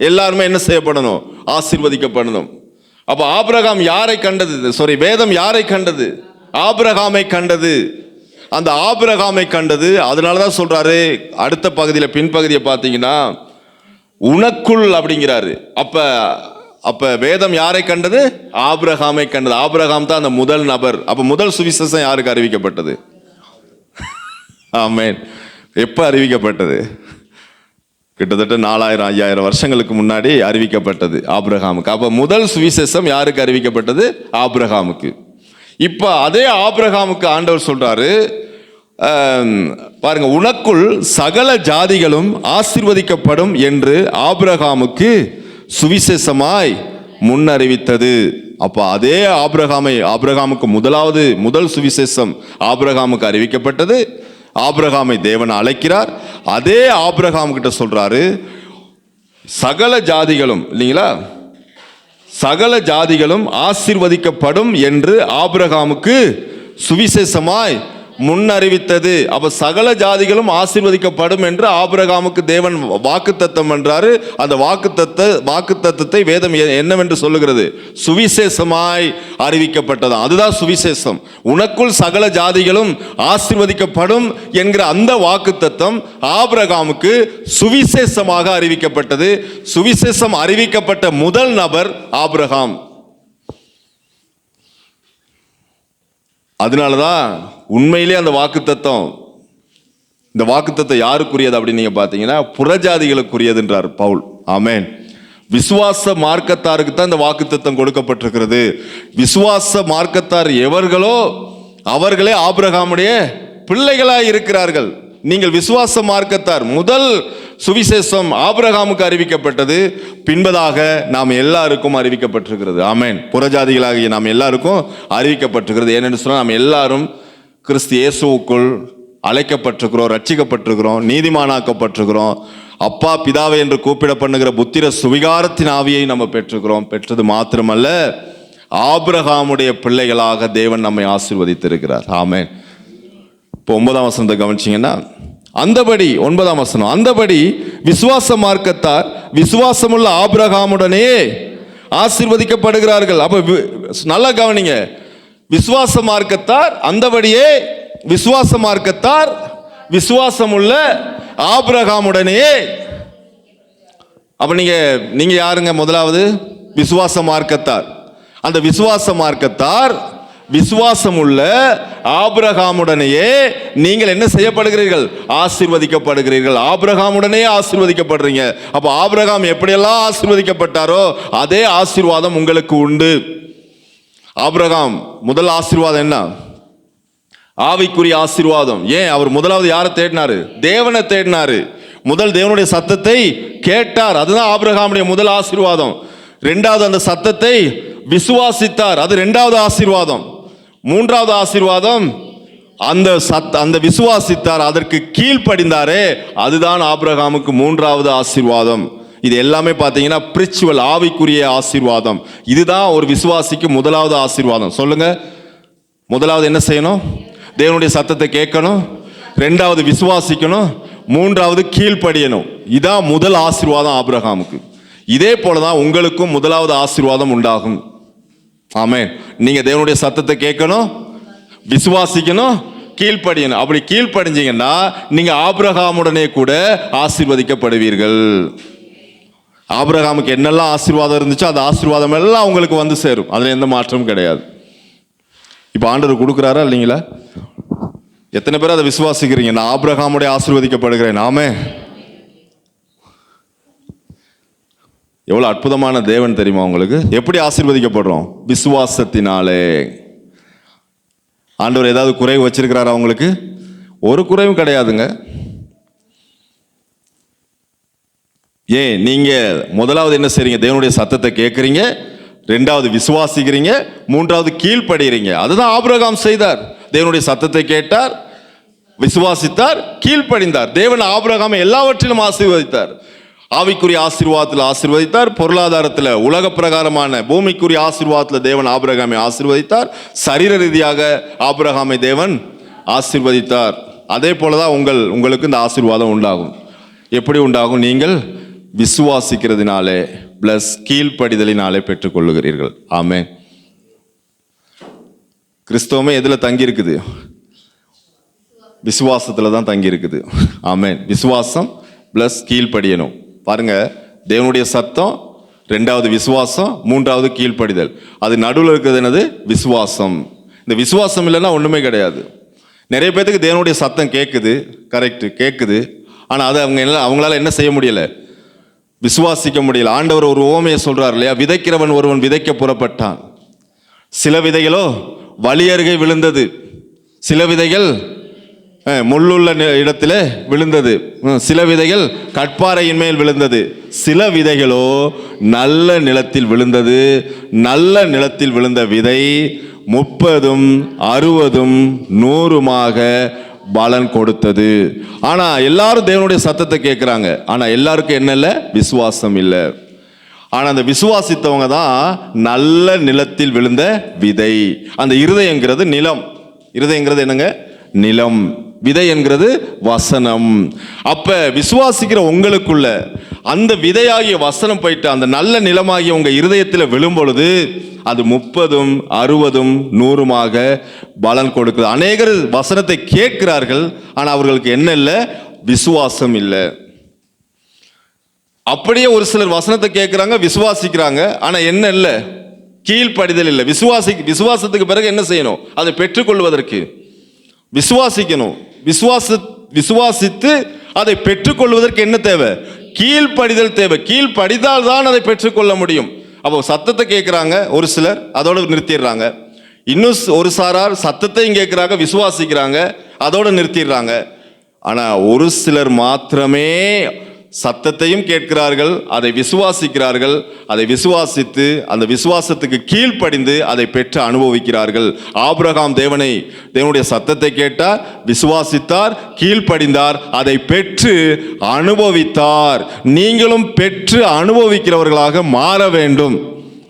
Speaker 1: எல்லாருமே என்ன செய்யப்படணும்? ஆசீர்வதிக்கப்படணும். அப்ப ஆபிரகாம் யாரை கண்டது? வேதம் யாரை கண்டது? ஆபிரகாமை கண்டது. அந்த ஆபிரகாமை கண்டது. அதனாலதான் சொல்றாரு அடுத்த பகுதியில், பின்பகுதியை பார்த்தீங்கன்னா உனக்குள் அப்படிங்கிறாரு. அப்ப வேதம் யாரை கண்டது? ஆபிரகாமை கண்டது. ஆபிரகாம் தான் அந்த முதல் நபர். அப்ப முதல் சுவிசேஷம் யாருக்கு அறிவிக்கப்பட்டது? ஆமென். எப்ப அறிவிக்கப்பட்டது? கிட்டத்தட்ட 4000-5000 வருஷங்களுக்கு முன்னாடி அறிவிக்கப்பட்டது ஆபிரகாமுக்கு. அப்ப முதல் சுவிசேஷம் யாருக்கு அறிவிக்கப்பட்டது? ஆபிரகாமுக்கு. இப்ப அதே ஆபிரகாமுக்கு ஆண்டவர் சொல்றாரு பாருங்க, உனக்குள் சகல ஜாதிகளும் ஆசீர்வதிக்கப்படும் என்று ஆபிரகாமுக்கு சுவிசேஷமாய் முன்னறிவித்தது. அப்ப அதே ஆபிரகாமுக்கு முதல் சுவிசேஷம் ஆபிரகாமுக்கு அறிவிக்கப்பட்டது. ஆபிரகாமை தேவன் அழைக்கிறார். அதே ஆபிரகாம் கிட்ட சொல்றாரு சகல ஜாதிகளும், இல்லைங்களா, சகல ஜாதிகளும் ஆசீர்வதிக்கப்படும் என்று ஆபிரகாமுக்கு சுவிசேஷமாய் முன்னறிவித்தது. அப்ப சகல ஜாதிகளும் ஆசீர்வதிக்கப்படும் என்று ஆபிரகாமுக்கு தேவன் வாக்குத்தத்தம் பண்றாரு. அந்த வாக்குத்தத்தத்தை வேதம் என்னவென்று சொல்லுகிறது? சுவிசேஷமாய் அறிவிக்கப்பட்டது. அதுதான் சுவிசேஷம். உனக்குள் சகல ஜாதிகளும் ஆசீர்வதிக்கப்படும் என்கிற அந்த வாக்குத்தத்தம் ஆபிரகாமுக்கு சுவிசேஷமாக அறிவிக்கப்பட்டது. சுவிசேஷம் அறிவிக்கப்பட்ட முதல் நபர் ஆபிரகாம். அதனாலதான் உண்மையிலே அந்த வாக்குத்தத்தம், இந்த வாக்குத்தத்தம் யாருக்குரியது அப்படின்னு நீங்க பாத்தீங்கன்னா புறஜாதிகளுக்குரியதுன்றார் பவுல். ஆமென். விசுவாச மார்க்கத்தாருக்கு தான் இந்த வாக்குத்தத்தம் கொடுக்கப்பட்டிருக்கிறது. விசுவாச மார்க்கத்தார் எவர்களோ அவர்களே ஆபிரகாமுடைய பிள்ளைகளாய் இருக்கிறார்கள். நீங்கள் விசுவாச மார்க்கத்தார். முதல் சுவிசேஷம் ஆபிரகாமுக்கு அறிவிக்கப்பட்டது. பின்பதாக நாம் எல்லாருக்கும் அறிவிக்கப்பட்டிருக்கிறது. ஆமென். புறஜாதிகளாகிய நாம் எல்லாருக்கும் அறிவிக்கப்பட்டிருக்கிறது. ஏனென்று சொன்னால் நாம் எல்லாரும் கிறிஸ்து இயேசுவுக்குள் அழைக்கப்பட்டிருக்கிறோம், ரட்சிக்கப்பட்டிருக்கிறோம், நீதிமானாக்கப்பட்டிருக்கிறோம். அப்பா பிதாவை என்று கூப்பிட பண்ணுகிற புத்திர சுவிகாரத்தின் ஆவியை நம்ம பெற்றிருக்கிறோம். பெற்றது மாத்திரமல்ல, ஆபிரகாமுடைய பிள்ளைகளாக தேவன் நம்மை ஆசீர்வதித்திருக்கிறார். ஆமென். இப்போ 9ஆம் வசனத்தை கவனிச்சிங்கன்னா, அந்தபடி 9ஆம் வசனம், அந்தபடி விசுவாச மார்க்கத்தார் விசுவாசமுள்ள ஆபிரகாமுடனே ஆசீர்வதிக்கப்படுகிறார்கள். அப்ப நல்லா கவனிங்க, விசுவாச மார்க்கத்தார், அந்தபடியே விசுவாச மார்க்கத்தார் விசுவாசமுள்ள ஆபிரகாமுடனே. அப்ப நீங்க யாருங்க? முதலாவது விசுவாச மார்க்கத்தார். அந்த விசுவாச மார்க்கத்தார் விசுவாசமுள்ள ஆபிரகாமுடனேயே நீங்கள் என்ன செய்யப்படுகிறீர்கள்? ஆசீர்வதிக்கப்படுகிறீர்கள். ஆபிரகாமுடனே ஆசீர்வதிக்கப்படுறீங்க. அப்ப ஆபிரகாம் எப்படியெல்லாம் ஆசீர்வதிக்கப்பட்டாரோ அதே ஆசீர்வாதம் உங்களுக்கு உண்டு. ஆபிரகாம் முதல் ஆசீர்வாதம் என்ன? ஆவிக்குரிய ஆசீர்வாதம். ஏன்? அவர் முதலாவது யாரை தேடினாரு? தேவனை தேடினாரு. முதல் தேவனுடைய சத்தத்தை கேட்டார். அதுதான் ஆபிரகாமுடைய முதல் ஆசீர்வாதம். இரண்டாவது அந்த சத்தத்தை விசுவாசித்தார். அது இரண்டாவது ஆசீர்வாதம். மூன்றாவது ஆசீர்வாதம் அந்த விசுவாசித்தார், அதற்கு கீழ்ப்படிந்தாரே, அதுதான் ஆபிரகாமுக்கு மூன்றாவது ஆசீர்வாதம். இது எல்லாமே பார்த்தீங்கன்னா பிரிச்சுவல், ஆவிக்குரிய ஆசீர்வாதம். இதுதான் ஒரு விசுவாசிக்கு முதலாவது ஆசீர்வாதம். சொல்லுங்க, முதலாவது என்ன செய்யணும்? தேவனுடைய சத்தத்தை கேட்கணும், ரெண்டாவது விசுவாசிக்கணும், மூன்றாவது கீழ்ப்படியணும். இதான் முதல் ஆசீர்வாதம் ஆபிரகாமுக்கு. இதே போலதான் உங்களுக்கும் முதலாவது ஆசீர்வாதம் உண்டாகும். ஆமென். நீங்க தேவனுடைய சத்தத்தை கேட்கணும், விசுவாசிக்கணும், கீழ்ப்படியணும். அப்படி கீழ்ப்படிஞ்சீங்கன்னா நீங்க ஆபிரகாமுடனே கூட ஆசீர்வதிக்கப்படுவீர்கள். ஆபிரகாமுக்கு என்னெல்லாம் ஆசீர்வாதம் இருந்துச்சோ அந்த ஆசீர்வாதம் எல்லாம் உங்களுக்கு வந்து சேரும். அதுல எந்த மாற்றமும் கிடையாது. இப்ப ஆண்டவர் கொடுக்குறாரா இல்லைங்களா? எத்தனை பேர் அதை விசுவாசிக்கிறீங்க? நான் ஆபிரகாமுடைய ஆசீர்வதிக்கப்படுகிறேன். ஆமென். எவ்வளவு அற்புதமான தேவன் தெரியுமா உங்களுக்கு? எப்படி ஆசீர்வதிக்கப்படுறோம்? விசுவாசத்தினாலே. ஆண்டவர் ஏதாவது குறைவு வச்சிருக்கிறாரா உங்களுக்கு? ஒரு குறைவும் கிடையாதுங்க. ஏன்? நீங்க முதலாவது என்ன செய்றீங்க? தேவனுடைய சத்தத்தை கேட்கறீங்க, ரெண்டாவது விசுவாசிக்கிறீங்க, மூன்றாவது கீழ்ப்படுகிறீங்க. அதுதான் ஆபிரகாம் செய்தார். தேவனுடைய சத்தத்தை கேட்டார், விசுவாசித்தார், கீழ்ப்படிந்தார். தேவன் ஆபிரகாமை எல்லாவற்றிலும் ஆசீர்வதித்தார். ஆவிக்குரிய ஆசீர்வாதத்தில் ஆசீர்வதித்தார், பொருளாதாரத்தில் உலக பிரகாரமான பூமிக்குரிய ஆசீர்வாதத்தில் தேவன் ஆபிரகாமை ஆசீர்வதித்தார், சரீர ரீதியாக ஆபிரகாமை தேவன் ஆசீர்வதித்தார். அதே போலதான் உங்களுக்கு இந்த ஆசீர்வாதம் உண்டாகும். எப்படி உண்டாகும்? நீங்கள் விசுவாசிக்கிறதுனாலே பிளஸ் கீழ்ப்படிதலினாலே பெற்றுக்கொள்ளுகிறீர்கள். ஆமென். கிறிஸ்தவமே எதுல தங்கி இருக்குது? விசுவாசத்துல தான் தங்கி இருக்குது. ஆமென். விசுவாசம் பிளஸ் கீழ்ப்படியணும். பாருங்க, தேவனுடைய சத்தம், ரெண்டாவது விசுவாசம், மூன்றாவது கீழ்ப்படிதல். அது நடுவில் இருக்கிறது என்னது? விசுவாசம். இந்த விசுவாசம் இல்லைன்னா ஒண்ணுமே கிடையாது. நிறைய பேருக்கு தேவனுடைய சத்தம் கேட்குது, கரெக்ட், கேட்குது. ஆனால் அது அவங்களால என்ன செய்ய முடியல? விசுவாசிக்க முடியல. ஆண்டவர் ஒரு உவமையை சொல்றார் இல்லையா? விதைக்கிறவன் ஒருவன் விதைக்க புறப்பட்டான். சில விதைகளோ வழி அருகே விழுந்தது, சில விதைகள் முள்ளுள்ள இடத்திலே விழுந்தது, சில விதைகள் கற்பாறையின் மேல் விழுந்தது, சில விதைகளோ நல்ல நிலத்தில் விழுந்தது. நல்ல நிலத்தில் விழுந்த விதை 30, 60, 100 பலன் கொடுத்தது. ஆனா எல்லாரும் தேவனுடைய சத்தத்தை கேட்கிறாங்க. ஆனா எல்லாருக்கும் என்ன இல்லை? விசுவாசம் இல்லை. ஆனா அந்த விசுவாசித்தவங்க தான் நல்ல நிலத்தில் விழுந்த விதை. அந்த இருதயங்கிறது நிலம். இருதயங்கிறது என்னங்க? நிலம். விதை என்கிறது வசனம். அப்ப விசுவாசிக்கிற உங்களுக்குள்ள அந்த விதையாகிய வசனம் போயிட்டு அந்த நல்ல நிலமாகிய உங்க இருதயத்தில் விழும் பொழுது அது 30, 60, 100 பலன் கொடுக்குது. அநேகர் வசனத்தை கேட்கிறார்கள், ஆனா அவர்களுக்கு என்ன இல்லை? விசுவாசம் இல்லை. அப்படியே ஒரு சிலர் வசனத்தை கேட்கிறாங்க, விசுவாசிக்கிறாங்க, ஆனா என்ன இல்லை? கீழ்ப்படிதல் இல்லை. விசுவாசத்துக்கு பிறகு என்ன செய்யணும்? அதை பெற்றுக்கொள்வதற்கு விசுவாசிக்கணும். விசுவாசித்து அதை பெற்றுக்கொள்வதற்கு என்ன தேவை? கீழ்ப்படிதல் தேவை. கீழ்ப்படிதால் தான் அதை பெற்றுக்கொள்ள முடியும். அப்போ சத்தத்தை கேட்குறாங்க ஒரு சிலர், அதோடு நிறுத்திடுறாங்க. இன்னும் ஒரு சாரார் சத்தத்தையும் கேட்குறாங்க, விசுவாசிக்கிறாங்க, அதோடு நிறுத்திடுறாங்க. ஆனால் ஒரு சிலர் மாத்திரமே சத்தத்தையும் கேட்கிறார்கள், அதை விசுவாசிக்கிறார்கள், அதை விசுவாசித்து அந்த விசுவாசத்துக்கு கீழ்ப்படிந்து அதை பெற்று அனுபவிக்கிறார்கள். ஆபிரகாம் தேவனுடைய சத்தத்தை கேட்டார், விசுவாசித்தார், கீழ்ப்படிந்தார், அதை பெற்று அனுபவித்தார். நீங்களும் பெற்று அனுபவிக்கிறவர்களாக மாற வேண்டும்.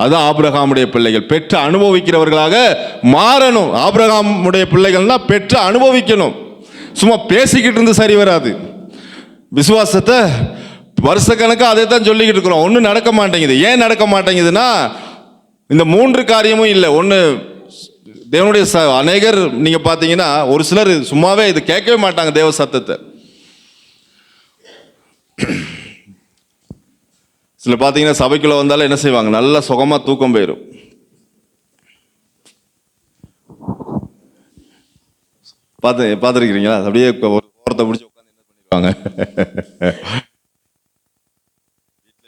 Speaker 1: அதுதான் ஆபிரகாமுடைய பிள்ளைகள், பெற்று அனுபவிக்கிறவர்களாக மாறணும். ஆபிரகாமுடைய பிள்ளைகள்னா பெற்று அனுபவிக்கணும். சும்மா பேசிக்கிட்டு இருந்து சரி வராது. விசுவாசத்தை வருஷக்கணக்காக அதை தான் சொல்லிக்கிட்டு இருக்கிறோம், ஒன்றும் நடக்க மாட்டேங்குது. ஏன் நடக்க மாட்டேங்குதுன்னா இந்த 3 காரியமும் இல்லை. ஒன்று, தேவனுடைய அநேகர் நீங்க பார்த்தீங்கன்னா ஒரு சிலர் சும்மாவே இது கேட்கவே மாட்டாங்க தேவ சத்தத்தை. சில பார்த்தீங்கன்னா சபைக்குள்ள வந்தாலும் என்ன செய்வாங்க? நல்ல சுகமா தூக்கம் போயிடும். பார்த்துருக்கிறீங்களா? அப்படியே ஓரத்தை பிடிச்சி உட்காந்து என்ன பண்ணிடுவாங்க?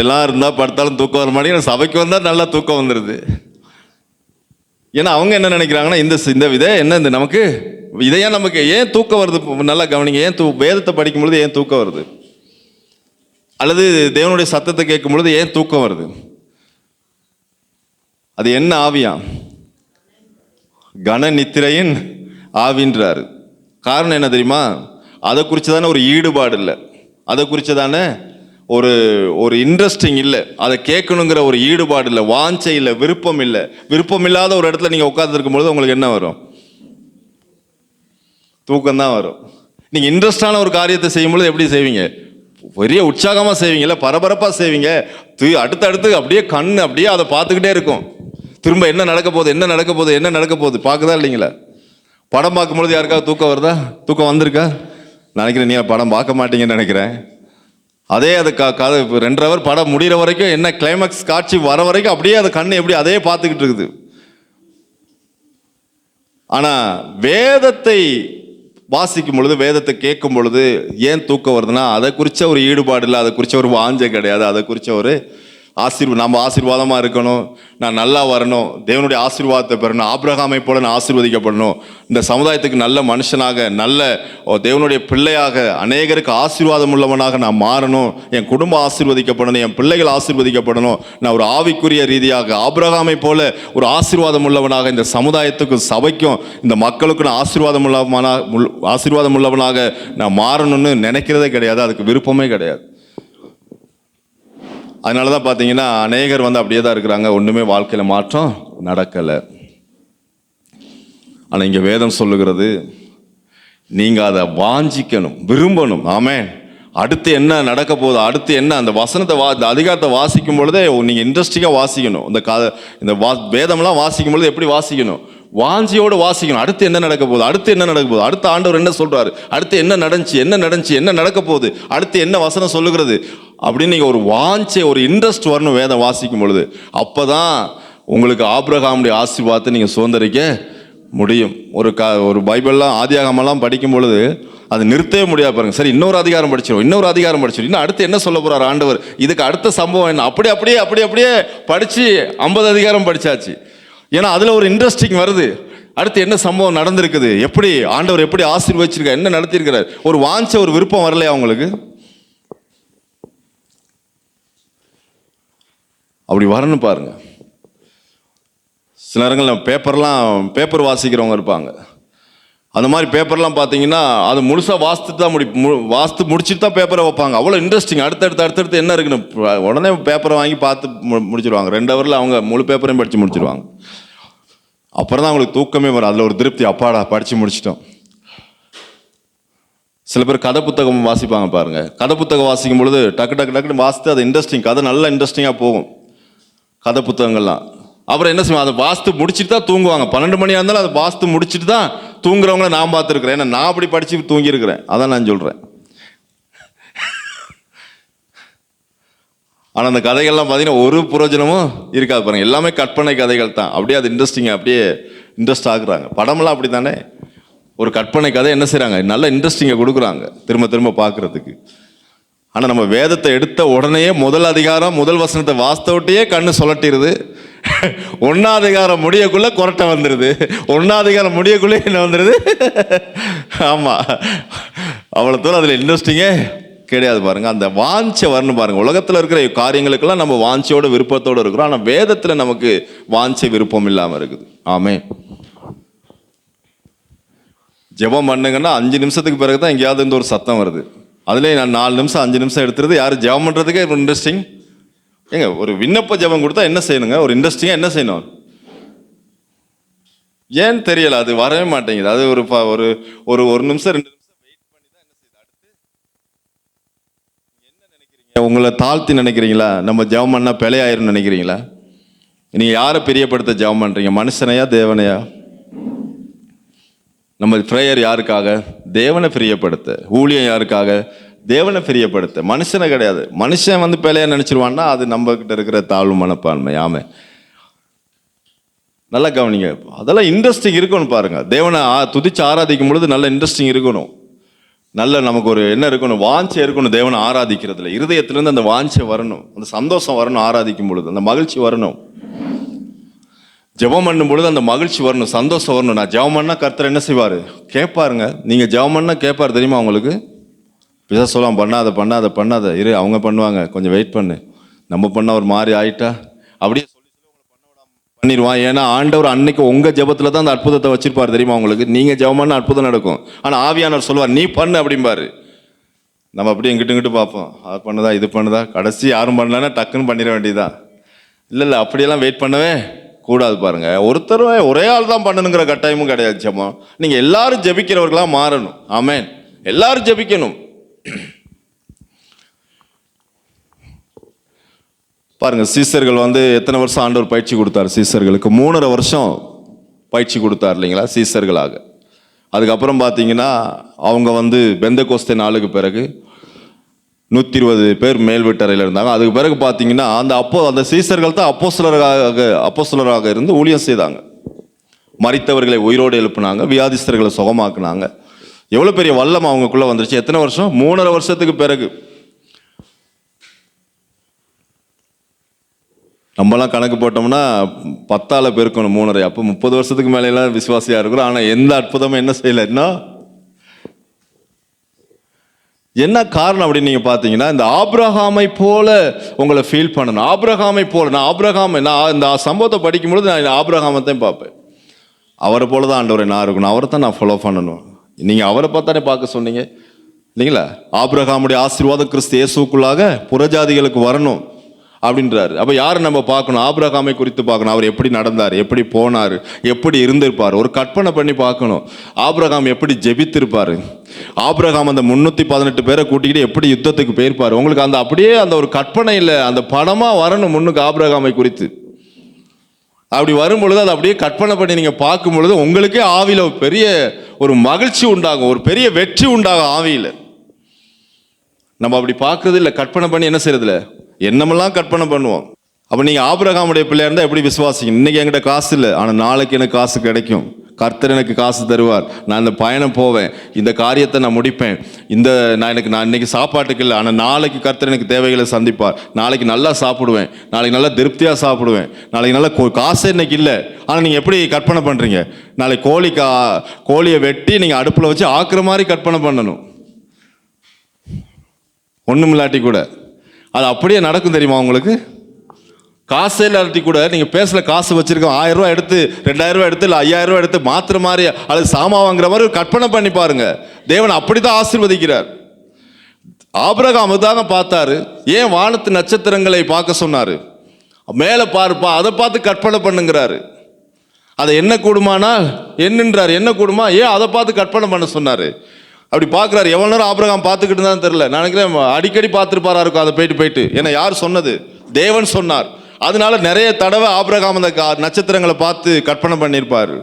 Speaker 1: எல்லாம் இருந்தா படுத்தாலும் தூக்கம் வர மாட்டேங்குது, சபைக்கு வந்தா நல்லா தூக்கம் வந்துடுது. ஏன்னா அவங்க என்ன நினைக்கிறாங்கன்னா, இந்த விதை என்ன, இந்த நமக்கு இதையா நமக்கு ஏன் தூக்கம் வருது? நல்லா கவனிங்க. ஏன் வேதத்தை படிக்கும் பொழுது ஏன் தூக்கம் வருது? அல்லது தேவனுடைய சத்தத்தை கேட்கும் பொழுது ஏன் தூக்கம் வருது? அது என்ன ஆவியா? கன நித்திரையின் ஆவின்றாரு. காரணம் என்ன தெரியுமா? அதை குறித்து தானே ஒரு ஈடுபாடு இல்லை, அதை குறித்து தானே ஒரு இன்ட்ரெஸ்டிங் இல்லை, அதை கேட்கணுங்கிற ஒரு ஈடுபாடு இல்லை, வாஞ்சை இல்லை, விருப்பம் இல்லை. விருப்பம் இல்லாத ஒரு இடத்துல நீங்கள் உட்காந்துருக்கும் பொழுது உங்களுக்கு என்ன வரும்? தூக்கம்தான் வரும். நீங்கள் இன்ட்ரெஸ்டான ஒரு காரியத்தை செய்யும் பொழுது எப்படி செய்வீங்க? பெரிய உற்சாகமாக செய்வீங்கல்ல, பரபரப்பாக செய்வீங்க. அடுத்தடுத்து அப்படியே கண் அப்படியே அதை பார்த்துக்கிட்டே இருக்கும். திரும்ப என்ன நடக்க போகுது, என்ன நடக்க போகுது, என்ன நடக்க போகுது பார்க்குதா இல்லைங்களா? படம் பார்க்கும்பொழுது யாருக்காவது தூக்கம் வருதா? தூக்கம் வந்திருக்கா? நினைக்கிறேன் நீ படம் பார்க்க மாட்டீங்கன்னு நினைக்கிறேன். அதே அது 2 ஹவர் படம் முடிகிற வரைக்கும், என்ன கிளைமேக்ஸ் காட்சி வர வரைக்கும் அப்படியே அது கண்ணு எப்படி அதே பார்த்துக்கிட்டு இருக்குது. ஆனால் வேதத்தை வாசிக்கும் பொழுது, வேதத்தை கேட்கும் பொழுது ஏன் தூக்கம் வருதுன்னா அதை குறித்த ஒரு ஈடுபாடு இல்லை, அதை குறித்த ஒரு வாஞ்சை கிடையாது, அதை குறித்த ஒரு நம்ம ஆசீர்வாதமாக இருக்கணும், நான் நல்லா வரணும், தேவனுடைய ஆசீர்வாதத்தை பெறணும், ஆபிரகாமை போல நான் ஆசீர்வதிக்கப்படணும், இந்த சமுதாயத்துக்கு நல்ல மனுஷனாக, நல்ல தேவனுடைய பிள்ளையாக, அநேகருக்கு ஆசீர்வாதம் உள்ளவனாக நான் மாறணும், என் குடும்பம் ஆசீர்வதிக்கப்படணும், என் பிள்ளைகள் ஆசீர்வதிக்கப்படணும், நான் ஒரு ஆவிக்குரிய ரீதியாக ஆபிரகாமை போல ஒரு ஆசீர்வாதம் உள்ளவனாக இந்த சமுதாயத்துக்கும் சபைக்கும் இந்த மக்களுக்கு நான் ஆசீர்வாதம் உள்ளவனாக நான் மாறணும்னு நினைக்கிறதே கிடையாது, அதுக்கு விருப்பமே கிடையாது. அதனால தான் பார்த்தீங்கன்னா அநேகர் வந்து அப்படியே தான் இருக்கிறாங்க, ஒன்றுமே வாழ்க்கையில் மாற்றம் நடக்கலை. ஆனால் இங்கே வேதம் சொல்லுகிறது, நீங்கள் அதை வாஞ்சிக்கணும், விரும்பணும். ஆமென். அடுத்து என்ன நடக்க போகுது, அடுத்து என்ன, அந்த வசனத்தை இந்த அதிகாரத்தை வாசிக்கும் பொழுதே நீங்கள் இன்ட்ரெஸ்டிங்காக வாசிக்கணும். இந்த வேதம்லாம் வாசிக்கும் பொழுது எப்படி வாசிக்கணும்? வாஞ்சியோடு வாசிக்கணும். அடுத்து என்ன நடக்க போகுது, அடுத்து என்ன நடக்க போகுது, அடுத்த ஆண்டவர் என்ன சொல்கிறாரு, அடுத்து என்ன நடந்துச்சு, என்ன நடக்க போகுது, அடுத்து என்ன வசனம் சொல்லுகிறது அப்படின்னு நீங்கள் ஒரு வாஞ்சை, ஒரு இன்ட்ரெஸ்ட் வரணும் வேதம் வாசிக்கும் பொழுது. அப்போ தான் உங்களுக்கு ஆபிரகாமுடைய ஆசீர்வாதத்தை நீங்கள் சுதந்திரிக்க முடியும். ஒரு பைபிள்லாம் ஆதியாகமெல்லாம் படிக்கும் பொழுது அது நிறுத்தவே முடியாது பாருங்க. சரி, இன்னொரு அதிகாரம் படிச்சிடும், இன்னும் அடுத்து என்ன சொல்ல போறாரு ஆண்டவர், இதுக்கு அடுத்த சம்பவம் என்ன, அப்படியே படிச்சு 50 அதிகாரம் படிச்சாச்சு. ஏன்னா அதுல ஒரு இன்ட்ரெஸ்டிங் வருது. அடுத்து என்ன சம்பவம் நடந்திருக்குது, எப்படி ஆண்டவர் எப்படி ஆசீர்வதிச்சிருக்கார், என்ன நடத்தியிருக்கிறார், ஒரு வாஞ்ச, ஒரு விருப்பம் வரலையா உங்களுக்கு? அப்படி வரணும் பாருங்க. சில நேரங்கள் பேப்பர் வாசிக்கிறவங்க இருப்பாங்க. அந்த மாதிரி பேப்பர்லாம் பார்த்தீங்கன்னா அது முழுசாக வாசித்து முடிச்சுட்டு தான் பேப்பரை வைப்பாங்க. அவ்வளோ இன்ட்ரெஸ்டிங். அடுத்தடுத்து என்ன இருக்குன்னு உடனே பேப்பரை வாங்கி பார்த்து முடிச்சிடுவாங்க. 2 ஹவரில் அவங்க முழு பேப்பரையும் படித்து முடிச்சிடுவாங்க. அப்புறம் தான் அவங்களுக்கு தூக்கமே வரும். அதில் ஒரு திருப்தி, அப்பாடா படித்து முடிச்சிட்டோம். சில பேர் கதை புத்தகம் வாசிப்பாங்க பாருங்க. கதை புத்தகம் வாசிக்கும் பொழுது டக்குன்னு வாசித்து அது இன்ட்ரெஸ்டிங், கதை நல்லா இன்ட்ரெஸ்டிங்காக போகும் கதை புத்தகங்கள்லாம். அப்புறம் என்ன செய்வாங்க, அதை வாசித்து முடிச்சுட்டு தான் தூங்குவாங்க. 12 மணியாக இருந்தாலும் அதை வாசித்து முடிச்சுட்டு தான் தூங்குறவங்கள நான் பார்த்துருக்குறேன். ஏன்னா நான் அப்படி படித்து தூங்கியிருக்கிறேன், அதான் நான் சொல்கிறேன். ஆனால் அந்த கதைகள்லாம் பார்த்தீங்கன்னா ஒரு பிரயோஜனமும் இருக்காது பாருங்க. எல்லாமே கற்பனை கதைகள் தான். அப்படியே அது அப்படியே இன்ட்ரெஸ்ட் ஆகுறாங்க. படமெல்லாம் அப்படி தானே, ஒரு கற்பனை கதை என்ன செய்கிறாங்க, நல்ல இன்ட்ரெஸ்டிங்கை கொடுக்குறாங்க திரும்ப பார்க்குறதுக்கு. ஆனால் நம்ம வேதத்தை எடுத்த உடனே முதல் அதிகாரம் முதல் வசனத்தை வாஸ்தவட்டையே கண்ணு சொல்லட்டிடுது. 1ஆம் அதிகாரம் முடியக்குள்ள கொரட்டை வந்துடுது. 1ஆம் அதிகாரம் முடியக்குள்ளே என்ன வந்துடுது? ஆமாம், அவ்வளோ தூரம் அதில் இன்ட்ரெஸ்டிங்கே கிடையாது பாருங்க. அந்த வாஞ்சை வரணும் பாருங்க. உலகத்தில் இருக்கிற காரியங்களுக்கெல்லாம் நம்ம வாஞ்சையோட விருப்பத்தோடு இருக்கிறோம். ஆனால் வேதத்தில் நமக்கு வாஞ்சை விருப்பம் இல்லாமல் இருக்குது. ஆமே. ஜெபம் பண்ணுங்கன்னா 5 நிமிஷத்துக்கு பிறகு தான் எங்கேயாவது இருந்து ஒரு சத்தம் வருது. அதுலேயே நான் 4 நிமிஷம் 5 நிமிஷம் எடுத்துருது. யாரும் ஜெபம் பண்ணுறதுக்கே ஒரு இன்ட்ரெஸ்டிங். ஏங்க, ஒரு விண்ணப்ப ஜெபம் கொடுத்தா என்ன செய்யணுங்க, ஒரு இன்ட்ரெஸ்டிங்காக என்ன செய்யணும், ஏன்னு தெரியல, அது வரவே மாட்டேங்குது. அது ஒரு ஒரு நிமிஷம் 2 நிமிஷம் வெயிட் பண்ணி தான் என்ன செய்யுது. அடுத்து என்ன நினைக்கிறீங்க, உங்களை தாழ்த்தி நினைக்கிறீங்களா, நம்ம ஜெபம் பண்ணால் பிழையாயிருன்னு நினைக்கிறீங்களா? நீங்கள் யாரை பிரியப்படுத்த ஜெபம் பண்ணுறீங்க, மனுஷனையா தேவனையா? நம்ம ப்ரேயர் யாருக்காக, தேவனை பிரியப்படுத்த. ஊழியம் யாருக்காக, தேவனை பிரியப்படுத்த, மனுஷனை கிடையாது. மனுஷன் வந்து பிழையா நினைச்சிருவான்னா அது நம்ம கிட்ட இருக்கிற தாழ்வு மனப்பான்மை. ஆமை, நல்லா கவனிங்க. அதெல்லாம் இன்ட்ரெஸ்டிங் இருக்கணும் பாருங்க. தேவனை துதிச்சு ஆராதிக்கும் பொழுது நல்ல இன்ட்ரெஸ்டிங் இருக்கணும். நல்ல நமக்கு ஒரு என்ன இருக்கணும், வாஞ்சை இருக்கணும். தேவனை ஆராதிக்கிறதுல இருதயத்திலேருந்து அந்த வாஞ்சை வரணும், அந்த சந்தோஷம் வரணும். ஆராதிக்கும் பொழுது அந்த மகிழ்ச்சி வரணும். ஜெபம் பண்ணும் பொழுது அந்த மகிழ்ச்சி வரணும், சந்தோஷம் வரணும். நான் ஜெபம் பண்ணால் கர்த்தர் என்ன செய்வார், கேட்பாருங்க. நீங்கள் ஜெபம் பண்ணால் கேட்பார் தெரியுமா உங்களுக்கு? பிசா சொல்லலாம், பண்ணாத இரு, அவங்க பண்ணுவாங்க, கொஞ்சம் வெயிட் பண்ணு. நம்ம பண்ணால் ஒரு மாதிரி ஆயிட்டா அப்படியே சொல்லி உங்களை பண்ண விடாம பண்ணிடுவான். ஏன்னா ஆண்டவர் அன்னைக்கு உங்கள் ஜெபத்தில் தான் அந்த அற்புதத்தை வச்சிருப்பார் தெரியுமா உங்களுக்கு? நீங்கள் ஜெபம் பண்ணால் அற்புதம் நடக்கும். ஆனால் ஆவியானவர் சொல்லுவார், நீ பண்ணு அப்படிம்பாரு. நம்ம அப்படியே இங்கிட்டு பார்ப்போம், அது பண்ணுதா இது பண்ணுதா, கடைசி யாரும் பண்ணலன்னா டக்குன்னு பண்ணிட வேண்டியதா. இல்லை அப்படியெல்லாம் வெயிட் பண்ணவே கூடாது பாருங்க. ஒரே ஆள் தான் பண்ணணுங்கிற கட்டாயமும் கிடையாது. ஜெபம் நீங்கள் எல்லாரும் ஜெபிக்கிறவர்களாக மாறணும். ஆமென், எல்லாரும் ஜெபிக்கணும். பாருங்க, சீசர்கள் வந்து எத்தனை வருஷம் ஆண்டவர் பயிற்சி கொடுத்தார் சீசர்களுக்கு? 3.5 வருஷம் பயிற்சி கொடுத்தார் இல்லைங்களா சீசர்களாக. அதுக்கப்புறம் பார்த்தீங்கன்னா அவங்க வந்து பெந்தெகோஸ்தே நாளுக்கு பிறகு 120 பேர் மேல் வீட்டறையில் இருந்தாங்க. அதுக்கு பிறகு பார்த்தீங்கன்னா அந்த சீசர்கள் தான் அப்போஸ்தலராக இருந்து ஊழியம் செய்தாங்க. மரித்தவர்களை உயிரோடு எழுப்புனாங்க, வியாதிஸ்தர்களை சுகமாக்குனாங்க. எவ்வளோ பெரிய வல்லம் அவங்களுக்குள்ள வந்துருச்சு. எத்தனை வருஷம்? 3.5 வருஷத்துக்கு பிறகு. நம்மலாம் கணக்கு போட்டோம்னா 10ஆல் பெருக்கணும் 3.5. அப்போ 30 வருஷத்துக்கு மேலாம் விசுவாசியாக இருக்கிறோம். ஆனால் எந்த அற்புதமும் என்ன செய்யலைன்னா, என்ன காரணம் அப்படின்னு நீங்கள் பார்த்தீங்கன்னா, இந்த ஆபிரகாமை போல உங்களை ஃபீல் பண்ணணும். ஆபிரகாமை போல நான் இந்த சம்பவத்தை படிக்கும்பொழுது நான் ஆபிரகாமை தான் பார்ப்பேன். அவரை போல தான் ஆண்டவரை நான் இருக்கணும், அவரை தான் நான் ஃபாலோ பண்ணணும். நீங்கள் அவரை பார்த்தானே பார்க்க சொன்னீங்க இல்லைங்களா? ஆபிரகாமுடைய ஆசீர்வாதம் கிறிஸ்து இயேசுக்குள்ளாக புறஜாதிகளுக்கு வரணும். அப்படின்றாரு. அப்போ யார் நம்ம பார்க்கணும்? ஆபிரகாமை குறித்து பார்க்கணும். அவர் எப்படி நடந்தார், எப்படி போனார், எப்படி இருந்திருப்பார், ஒரு கற்பனை பண்ணி பார்க்கணும். ஆபிரகாம் எப்படி ஜெபித்திருப்பார், ஆபிரகாம் அந்த 318 பேரை கூட்டிக்கிட்டு எப்படி யுத்தத்துக்கு போயிருப்பார். உங்களுக்கு அந்த அப்படியே அந்த ஒரு கற்பனை இல்லை, அந்த படமாக வரணும் முன்னுக்கு ஆபிரகாமை குறித்து. அப்படி வரும் பொழுது அதை அப்படியே கற்பனை பண்ணி நீங்கள் பார்க்கும் பொழுது உங்களுக்கே ஆவியில் பெரிய ஒரு மகிழ்ச்சி உண்டாகும், ஒரு பெரிய வெற்றி உண்டாகும் ஆவியில். நம்ம அப்படி பார்க்கறது இல்லை, கற்பனை பண்ணி என்ன செய்யறதில்ல, என்னமெல்லாம் கற்பனை பண்ணுவோம். அப்போ நீங்கள் ஆபிரகாமுடைய பிள்ளையா இருந்தால் எப்படி விசுவாசிங்க? இன்றைக்கி என்கிட்ட காசு இல்லை, ஆனால் நாளைக்கு எனக்கு காசு கிடைக்கும், கர்த்தர் எனக்கு காசு தருவார், நான் இந்த பயணம் போவேன், இந்த காரியத்தை நான் முடிப்பேன், நான் இன்னைக்கு சாப்பாட்டுக்கு இல்லை, ஆனால் நாளைக்கு கர்த்தர் எனக்கு தேவைகளை சந்திப்பார், நாளைக்கு நல்லா சாப்பிடுவேன், நாளைக்கு நல்லா திருப்தியாக சாப்பிடுவேன், நாளைக்கு நல்லா காசு இன்னைக்கு இல்லை. ஆனால் நீங்கள் எப்படி கற்பனை பண்ணுறீங்க? நாளைக்கு கோழியை வெட்டி நீங்கள் அடுப்பில் வச்சு ஆக்குற மாதிரி கற்பனை பண்ணணும். ஒன்றும் இல்லாட்டி கூட அது அப்படியே நடக்கும். தெரியுமா உங்களுக்கு? காசே இல்லாட்டி கூட நீங்கள் பேசல காசு வச்சுருக்கோம், 1000 ரூபா எடுத்து 2000 ரூபா எடுத்து இல்லை 5000 ரூபா எடுத்து மாத்திர மாதிரி அல்லது சாமா வாங்குற மாதிரி கற்பனை பண்ணி பாருங்க. தேவன் அப்படி தான் ஆசீர்வதிக்கிறார். ஆபிரகாம் தாங்க பார்த்தாரு. ஏன் வானத்து நட்சத்திரங்களை பார்க்க சொன்னார்? மேலே பாருப்பா, அதை பார்த்து கற்பனை பண்ணுங்கிறாரு. அதை என்ன கூடுமானால் என்னன்றார், என்ன கூடுமா, ஏன் அதை பார்த்து கற்பனை பண்ண சொன்னார்? அப்படி பார்க்குறாரு. எவ்வளோ நேரம் ஆபிரகாம் பார்த்துக்கிட்டு தான் தெரியல. நான் நினைக்கிறேன் அடிக்கடி பார்த்துருப்பாரா இருக்கும் அதை போயிட்டு. ஏன்னா யார் சொன்னது? தேவன் சொன்னார். அதனால நிறைய தடவை ஆபிரகாம் அந்த நட்சத்திரங்களை பார்த்து கற்பனை பண்ணியிருப்பார்.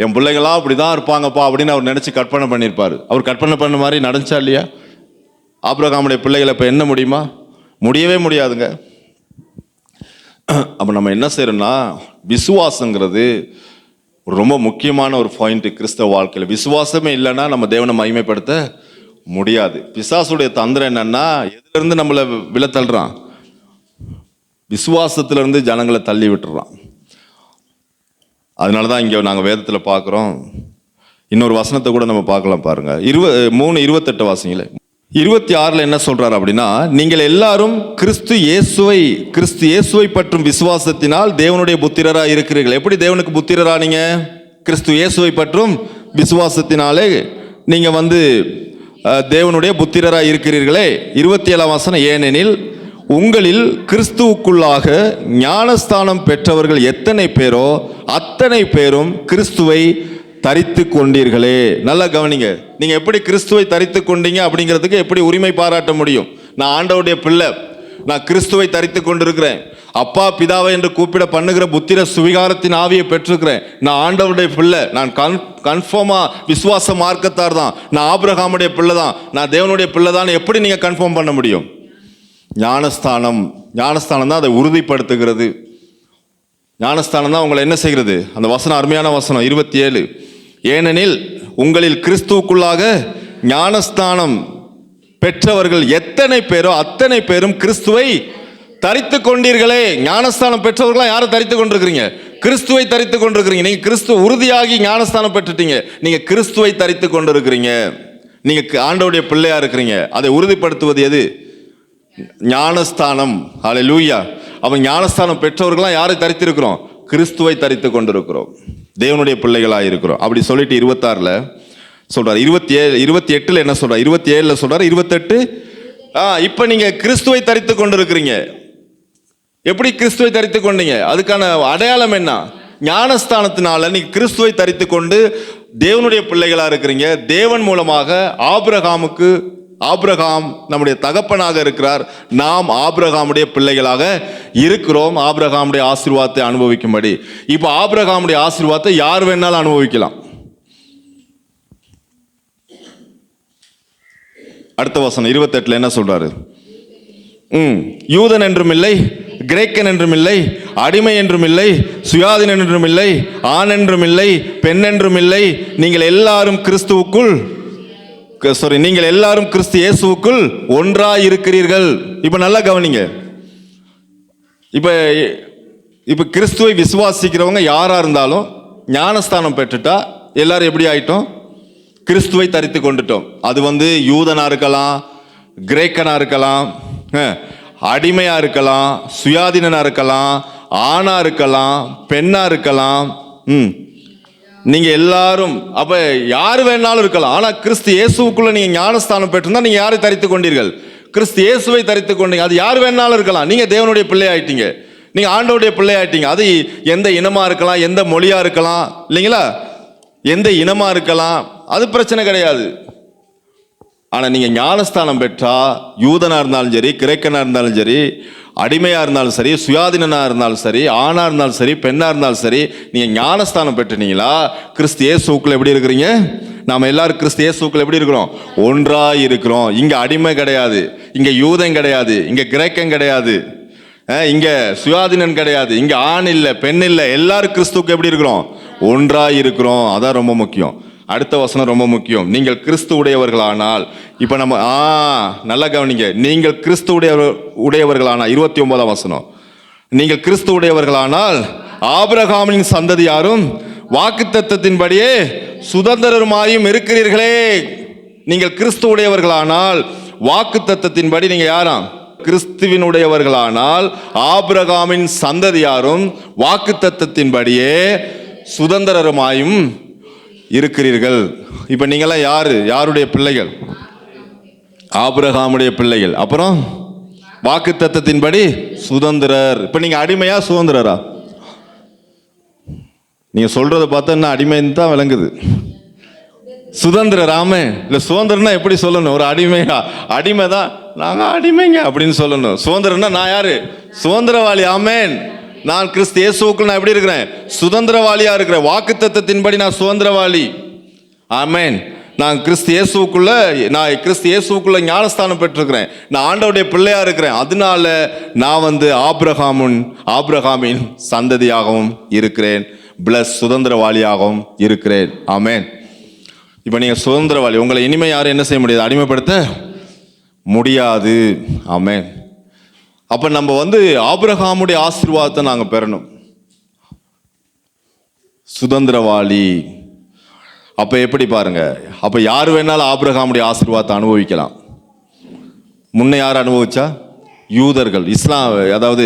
Speaker 1: என் பிள்ளைகளாம் அப்படி தான் இருப்பாங்கப்பா அப்படின்னு அவர் நினச்சி கற்பனை பண்ணியிருப்பார். அவர் கற்பனை பண்ண மாதிரி நடந்துச்சா இல்லையா? ஆபிரகாமுடைய பிள்ளைகளை இப்போ என்ன முடியுமா? முடியவே முடியாதுங்க. அப்போ நம்ம என்ன செய்யறோம்னா, விசுவாசங்கிறது ரொம்ப முக்கியமான ஒரு பாயிண்ட் கிறிஸ்தவ வாழ்க்கையில். விசுவாசமே இல்லைன்னா நம்ம தேவனை மகிமைப்படுத்த முடியாது. பிசாசுடைய தந்திரம் என்னன்னா, எதுலேருந்து நம்மளை விழத்தள்ளுறான்? விசுவாசத்திலிருந்து ஜனங்களை தள்ளி விட்டுறான். அதனால தான் இங்கே நாங்கள் வேதத்தில் பார்க்குறோம். இன்னொரு வசனத்தை கூட நம்ம பார்க்கலாம் பாருங்க. 3:28 வாசிங்களே. 26 என்ன சொல்றாரு அப்படின்னா, நீங்கள் எல்லாரும் கிறிஸ்து இயேசுவை பற்றும் விசுவாசத்தினால் தேவனுடைய புத்திரரா இருக்கிறீர்கள். எப்படி தேவனுக்கு புத்திரரா? நீங்க கிறிஸ்து இயேசுவை பற்றும் விசுவாசத்தினாலே நீங்க தேவனுடைய புத்திரரா இருக்கிறீர்களே. 27 வசனம், ஏனெனில் உங்களில் கிறிஸ்துவுக்குள்ளாக ஞானஸ்தானம் பெற்றவர்கள் எத்தனை பேரோ அத்தனை பேரும் கிறிஸ்துவை தரித்து கொண்டீர்களே. நல்லா கவனிங்க. நீங்க எப்படி கிறிஸ்துவை தரித்து கொண்டீங்க அப்படிங்கிறதுக்கு எப்படி உரிமை பாராட்ட முடியும்? நான் ஆண்டவருடைய பிள்ளை, நான் கிறிஸ்துவை தரித்து கொண்டிருக்கிறேன், அப்பா பிதாவை என்று கூப்பிட பண்ணுகிற புத்திர சுவிகாரத்தின் ஆவியை பெற்றிருக்கிறேன், நான் ஆண்டவருடைய பிள்ளை, நான் கன்ஃபார்மா விசுவாச மார்க்கத்தார் தான், நான் ஆபிரகாமுடைய பிள்ளை தான், நான் தேவனுடைய பிள்ளை தான் எப்படி நீங்க கன்ஃபார்ம் பண்ண முடியும்? ஞானஸ்தானம் தான் அதை உறுதிப்படுத்துகிறது. ஞானஸ்தானம் தான் உங்களை என்ன செய்கிறது? அந்த வசனம் அருமையான வசனம் 27, ஏனெனில் உங்களில் கிறிஸ்துவுக்குள்ளாக ஞானஸ்தானம் பெற்றவர்கள் எத்தனை பேரோ அத்தனை பேரும் கிறிஸ்துவை தரித்து கொண்டீர்களே. ஞானஸ்தானம் பெற்றவர்களா யாரை தரித்து கொண்டிருக்கிறீங்க? கிறிஸ்துவை தரித்து கொண்டிருக்கிறீங்க. நீங்க கிறிஸ்துவ உறுதியாகி ஞானஸ்தானம் பெற்றுட்டீங்க, நீங்க கிறிஸ்துவை தரித்து கொண்டிருக்கிறீங்க, நீங்க ஆண்டவருடைய பிள்ளையா இருக்கிறீங்க. அதை உறுதிப்படுத்துவது எது? ஞானஸ்தானம். ஹல்லேலூயா. அவன் ஞானஸ்தானம் பெற்றவர்களாம் யாரை தரித்திருக்கிறோம்? கிறிஸ்துவை தரித்து கொண்டிருக்கிறோம், தேவனுடைய பிள்ளைகளாக இருக்கிறோம். அப்படி சொல்லிட்டு 26 சொல்றாரு. 28 என்ன சொல்றாரு? 27 சொல்றாரு. 28 இப்ப நீங்க கிறிஸ்துவை தரித்து கொண்டிருக்கிறீங்க. எப்படி கிறிஸ்துவை தரித்து கொண்டீங்க? அதுக்கான அடையாளம் என்ன? ஞானஸ்தானத்தினால நீங்க கிறிஸ்துவை தரித்து கொண்டு தேவனுடைய பிள்ளைகளா இருக்கிறீங்க. தேவன் மூலமாக ஆபிரகாம் நம்முடைய தகப்பனாக இருக்கிறார், நாம் ஆபிரகாமுடைய பிள்ளைகளாக இருக்கிறோம். ஆபிரகாமுடைய ஆசீர்வாதத்தை அனுபவிக்கும்படி. இப்ப ஆபிரகாமுடைய ஆசீர்வாதத்தை யார் வேணாலும் அனுபவிக்கலாம். அடுத்த வசனம் 28 என்ன சொல்றாரு? யூதன் என்றும் இல்லை, கிரேக்கன் என்றும் இல்லை, அடிமை என்றும் இல்லை, சுயாதீனன் என்றும் இல்லை, ஆண் என்றும் இல்லை, பெண் என்றும் இல்லை, நீங்கள் எல்லாரும் கிறிஸ்து இயேசுவுக்குள் ஒன்றாய் இருக்கிறீர்கள். இப்ப நல்லா கவனிங்க. இப்ப கிறிஸ்துவை விசுவாசிக்கிறவங்க யாரா இருந்தாலும் ஞானஸ்தானம் பெற்றுட்டா எல்லாரும் எப்படி ஆயிட்டோம்? கிறிஸ்துவை தரித்து கொண்டுட்டோம். அது யூதனா இருக்கலாம், கிரேக்கனா இருக்கலாம், அடிமையா இருக்கலாம், சுயாதீனனா இருக்கலாம், ஆணா இருக்கலாம், பெண்ணா இருக்கலாம். நீங்க எல்லாரும் அப்ப யாரு வேணாலும் இருக்கலாம். ஆனா கிறிஸ்து இயேசுவுக்குள்ள நீங்க ஞானஸ்தானம் பெற்றிருந்தா நீங்க யாரை தரித்து கொண்டீர்கள்? கிறிஸ்து இயேசுவை தரித்து கொண்டீங்க. அது யார் வேணாலும் இருக்கலாம். நீங்க தேவனுடைய பிள்ளை ஆயிட்டீங்க, நீங்க ஆண்டவருடைய பிள்ளை ஆயிட்டீங்க. அது எந்த இனமா இருக்கலாம், எந்த மொழியா இருக்கலாம், இல்லைங்களா, எந்த இனமா இருக்கலாம், அது பிரச்சனை கிடையாது. ஆனா நீங்க ஞானஸ்தானம் பெற்றா, யூதனா இருந்தாலும் சரி, கிரேக்கனா இருந்தாலும் சரி, அடிமையா இருந்தாலும் சரி, சுயாதீனனா இருந்தாலும் சரி, ஆணா இருந்தாலும் சரி, பெண்ணா இருந்தாலும் சரி, நீங்க ஞானஸ்தானம் பெற்றுனீங்களா, கிறிஸ்து இயேசுக்குள்ள எப்படி இருக்கிறீங்க? நாம எல்லாரும் கிறிஸ்து இயேசுக்குள்ள எப்படி இருக்கிறோம்? ஒன்றா இருக்கிறோம். இங்க அடிமை கிடையாது, இங்க யூதன் கிடையாது, இங்க கிரேக்கன் கிடையாது, இங்க சுயாதீனன் கிடையாது, இங்க ஆண் இல்ல பெண் இல்ல, எல்லாரும் கிறிஸ்துவுக்கு எப்படி இருக்கிறோம்? ஒன்றா இருக்கிறோம். அதான் ரொம்ப முக்கியம். அடுத்த வசனம் ரொம்ப முக்கியம். நீங்கள் கிறிஸ்து உடையவர்களானால், இப்ப நம்ம நல்லா கவனிங்க. நீங்கள் கிறிஸ்து உடையவர்களானால், 29ஆம் வசனம், நீங்கள் கிறிஸ்து உடையவர்களானால் ஆபிரகாமின் சந்ததியாரும் வாக்குத்தத்தத்தின்படியே சுதந்திரருமாயும் இருக்கிறீர்களே. நீங்கள் கிறிஸ்து உடையவர்களானால் வாக்குத்தத்தத்தின்படி நீங்க யாராம்? கிறிஸ்துவினுடையவர்களானால் ஆபிரகாமின் சந்ததியாரும் வாக்குத்தத்தத்தின்படியே சுதந்திரருமாயும் இருக்கிறீர்கள். இப்ப நீங்களாம் யாரு? யாருடைய பிள்ளைகள்? ஆபிரகாமுடைய பிள்ளைகள். அப்புறம் வாக்குத்தத்தத்தின்படி சுதந்திரர். இப்ப நீங்க அடிமையா சுதந்திரரா? நீங்க சொல்றதை பார்த்தா என்ன அடிமைன்னு தான் விளங்குது. சுதந்திரராமே இல்ல, சுதந்திரம்னா எப்படி சொல்லணும்? ஒரு அடிமையா? அடிமை தான், நாங்க அடிமைங்க அப்படின்னு சொல்லணும். சுதந்திரம்னா நான் யாரு? சுதந்திரவாளி. ஆமேன். நான் கிறிஸ்து இயேசுவுக்குள் நான் எப்படி இருக்கிறேன்? சுதந்திரவாளியா இருக்கிறேன். வாக்குத்தத்தத்தின்படி நான் சுதந்திரவாளி. ஆமேன். நான் கிறிஸ்து இயேசுவுக்குள்ள ஞானஸ்தானம் பெற்றிருக்கிறேன். நான் ஆண்டவருடைய பிள்ளையா இருக்கிறேன். அதனால நான் ஆபிரகாமின் சந்ததியாகவும் இருக்கிறேன், பிளஸ் சுதந்திரவாளியாகவும் இருக்கிறேன். ஆமேன். இப்ப நீங்க சுதந்திரவாளி. உங்களை இனிமே யாரும் என்ன செய்ய முடியாது? அடிமைப்படுத்த முடியாது. ஆமேன். அப்ப நம்ம ஆபிரகாமுடைய ஆசீர்வாதத்தை நாங்க பெறணும். சுதந்திரவாளி. அப்ப எப்படி பாருங்க, அப்ப யார் வேணாலும் ஆபிரகாமுடைய ஆசீர்வாதத்தை அனுபவிக்கலாம். முன்ன யார் அனுபவிச்சா? யூதர்கள், அதாவது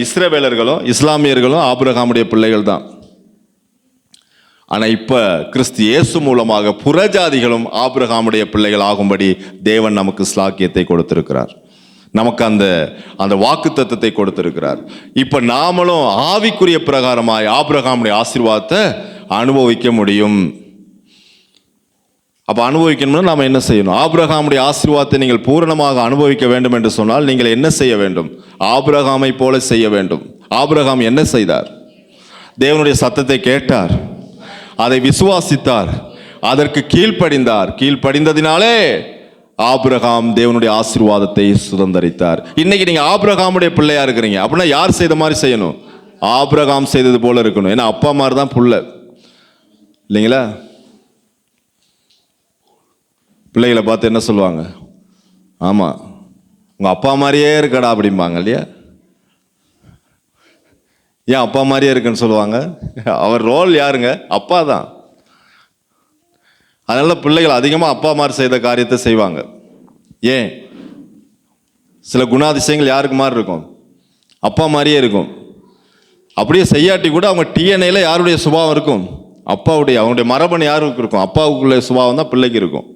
Speaker 1: இஸ்ரவேலர்களும் இஸ்லாமியர்களும் ஆபிரகாமுடைய பிள்ளைகள் தான். ஆனா இப்ப கிறிஸ்து இயேசு மூலமாக புறஜாதிகளும் ஆபிரகாமுடைய பிள்ளைகள் ஆகும்படி தேவன் நமக்கு ஸ்லாக்கியத்தை கொடுத்திருக்கிறார். நமக்கு அந்த வாக்குத்தத்தத்தை கொடுத்திருக்கிறார். இப்ப நாமளும் ஆவிக்குரிய பிரகாரமாய் ஆபிரகாமுடைய ஆசீர்வாதத்தை அனுபவிக்க முடியும். அப்ப அனுபவிக்கணும்னா நாம என்ன செய்யணும்? ஆபிரகாமுடைய ஆசீர்வாதத்தை நீங்கள் பூரணமாக அனுபவிக்க வேண்டும் என்று சொன்னால் நீங்கள் என்ன செய்ய வேண்டும்? ஆபிரகாமை போல செய்ய வேண்டும். ஆபிரகாம் என்ன செய்தார்? தேவனுடைய சத்தத்தை கேட்டார், அதை விசுவாசித்தார், அதற்கு கீழ்ப்படிந்தார். கீழ்ப்படிந்ததினாலே ஆபிரகாம் தேவனுடைய ஆசீர்வாதத்தை சுதந்தரித்தார். இன்னைக்கு நீங்க ஆபிரகாமுடைய பிள்ளையா இருக்கிறீங்க அப்படின்னா யார் செய்த மாதிரி செய்யணும்? ஆபிரகாம் செய்தது போல இருக்கணும். ஏன்னா அப்பா மாதிரி தான் புள்ள, இல்லைங்களா? பிள்ளைகளை பார்த்து என்ன சொல்லுவாங்க? ஆமா, உங்க அப்பா மாதிரியே இருக்கடா அப்படிம்பாங்க, இல்லையா? ஏன் அப்பா மாதிரியே இருக்குன்னு சொல்லுவாங்க? அவர் ரோல் யாருங்க? அப்பா தான். அதனால பிள்ளைகள் அதிகமாக அப்பா மாதிரி செய்த காரியத்தை செய்வாங்க. ஏன்? சில குணாதிசயங்கள் யாருக்கு மாதிரி இருக்கும்? அப்பா மாதிரியே இருக்கும். அப்படியே செய்யாட்டி கூட அவங்க டிஎன்ஏல யாருடைய சுபாவம் இருக்கும்? அப்பாவுடைய. அவங்களுடைய மரபணு யாருக்கு இருக்கும்? அப்பாவுக்குள்ள சுபாவம் தான் பிள்ளைக்கு இருக்கும்.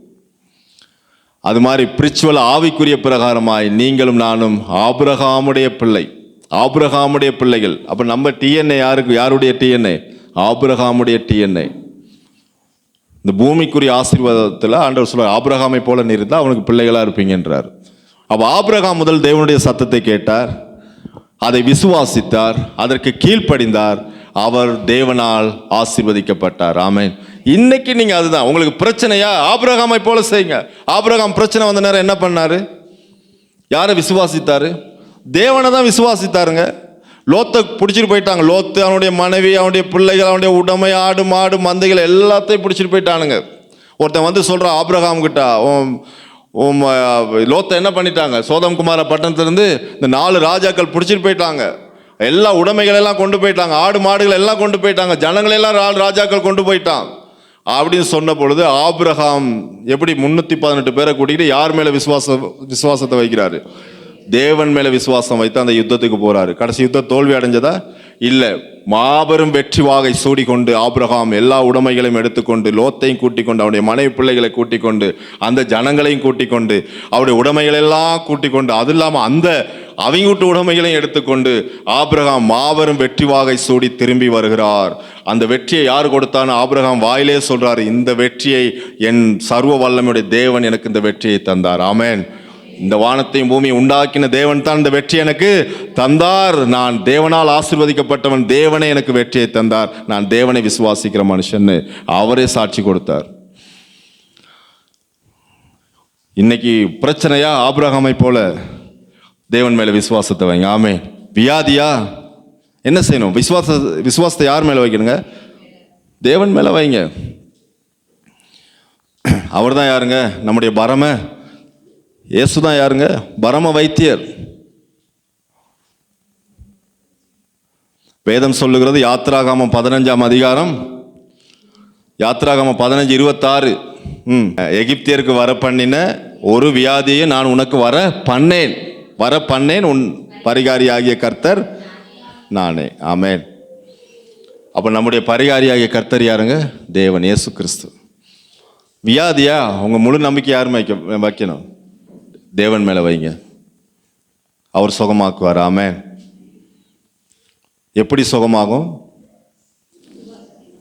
Speaker 1: அது மாதிரி பிரிச்சுவல் ஆவிக்குரிய பிரகாரமாய் நீங்களும் நானும் ஆபிரகாமுடைய பிள்ளை, ஆபிரகாமுடைய பிள்ளைகள். அப்ப நம்ம டிஎன்ஏ யாருடைய டிஎன்ஏ? ஆபிரகாமுடைய டிஎன்ஏ. இந்த பூமிக்குரிய ஆசீர்வாதத்தில் ஆண்டவர் சொல்ல ஆபிரகாமை போல நீ இருந்தால் அவனுக்கு பிள்ளைகளா இருப்பீங்கன்றார். அப்ப ஆபிரகாம் முதல் தேவனுடைய சத்தத்தை கேட்டார், அதை விசுவாசித்தார், அதற்கு கீழ்ப்படிந்தார், அவர் தேவனால் ஆசீர்வதிக்கப்பட்டார். ஆமென். இன்னைக்கு நீங்க அதுதான் உங்களுக்கு பிரச்சனையா? ஆபிரகாமை போல செய்யுங்க. ஆபிரகாம் பிரச்சனை வந்த நேரம் என்ன பண்ணாரு? யாரை விசுவாசித்தாரு? தேவனை தான் விசுவாசித்தாருங்க. லோத்தை பிடிச்சிட்டு போயிட்டாங்க. லோத்து, அவனுடைய மனைவி, அவனுடைய பிள்ளைகள், அவனுடைய உடைமை, ஆடு மாடு மந்தைகள் எல்லாத்தையும் பிடிச்சிட்டு போயிட்டானுங்க. ஒருத்தன் சொல்றான் ஆபிரகாம் கிட்ட, லோத்தை என்ன பண்ணிட்டாங்க? சோதம் குமார பட்டணத்திலிருந்து இந்த 4 ராஜாக்கள் பிடிச்சிட்டு போயிட்டாங்க. எல்லா உடைமைகள் எல்லாம் கொண்டு போயிட்டாங்க, ஆடு மாடுகள் எல்லாம் கொண்டு போயிட்டாங்க, ஜனங்கள் எல்லாம் 4 ராஜாக்கள் கொண்டு போயிட்டான் அப்படின்னு சொன்ன பொழுது ஆபிரகாம் எப்படி 318 பேரை கூட்டிக்கிட்டு யார் மேல விசுவாசத்தை வைக்கிறாரு? தேவன் மேல விசுவாசம் வைத்து அந்த யுத்தத்துக்கு போறாரு. கடைசி யுத்தம் தோல்வி அடைஞ்சதா? இல்லை, மாபெரும் வெற்றி வாகை சூடிக்கொண்டு ஆபிரகாம் எல்லா உடைமைகளையும் எடுத்துக்கொண்டு லோத்தையும் கூட்டிக் கொண்டு அவருடைய மனைவி பிள்ளைகளை கூட்டிக் கொண்டு அந்த ஜனங்களையும் கூட்டிக் கொண்டு அவருடைய உடைமைகளெல்லாம் கூட்டிக் கொண்டு அது இல்லாமல் அந்த அவங்க வீட்டு உடைமைகளையும் எடுத்துக்கொண்டு ஆபிரகாம் மாபெரும் வெற்றி வாகை சூடி திரும்பி வருகிறார். அந்த வெற்றியை யார் கொடுத்தான்னு ஆபிரகாம் வாயிலே சொல்றாரு, இந்த வெற்றியை என் சர்வ வல்லமையுடைய தேவன் எனக்கு இந்த வெற்றியை தந்தார். ஆமென். இந்த வானத்தையும் பூமியை உண்டாக்கின தேவன் தான் இந்த வெற்றி எனக்கு தந்தார். நான் தேவனால் ஆசீர்வதிக்கப்பட்டவன், தேவனே எனக்கு வெற்றியை தந்தார், நான் தேவனை விசுவாசிக்கிற மனுஷன் அவரே சாட்சி கொடுத்தார். இன்னைக்கு பிரச்சனையா ஆபிரகாமை போல தேவன் மேல விசுவாசத்தை வைங்க. ஆமே. வியாதியா என்ன செய்யணும்? விசுவாசத்தை யார் மேல வைக்கணுங்க? தேவன் மேல வைங்க. அவர் தான் யாருங்க? நம்முடைய பரம இயேசுதான் யாருங்க? பரம வைத்தியர். வேதம் சொல்லுகிறது யாத்திராகமம் 15ஆம் அதிகாரம், யாத்திராகமம் 15:26, எகிப்தியருக்கு வர பண்ணின ஒரு வியாதியை நான் உனக்கு வர பண்ணேன் உன் பரிகாரியாகிய கர்த்தர் நானே. ஆமென். அப்ப நம்முடைய பரிகாரியாகிய கர்த்தர் யாருங்க? தேவன் இயேசு கிறிஸ்து. வியாதியா உங்க முழு நம்பிக்கை யார் வைக்கணும்? தேவன் மேல வைங்க, அவர் சுகமாக்குவார். ஆமென். எப்படி சுகமாகும்?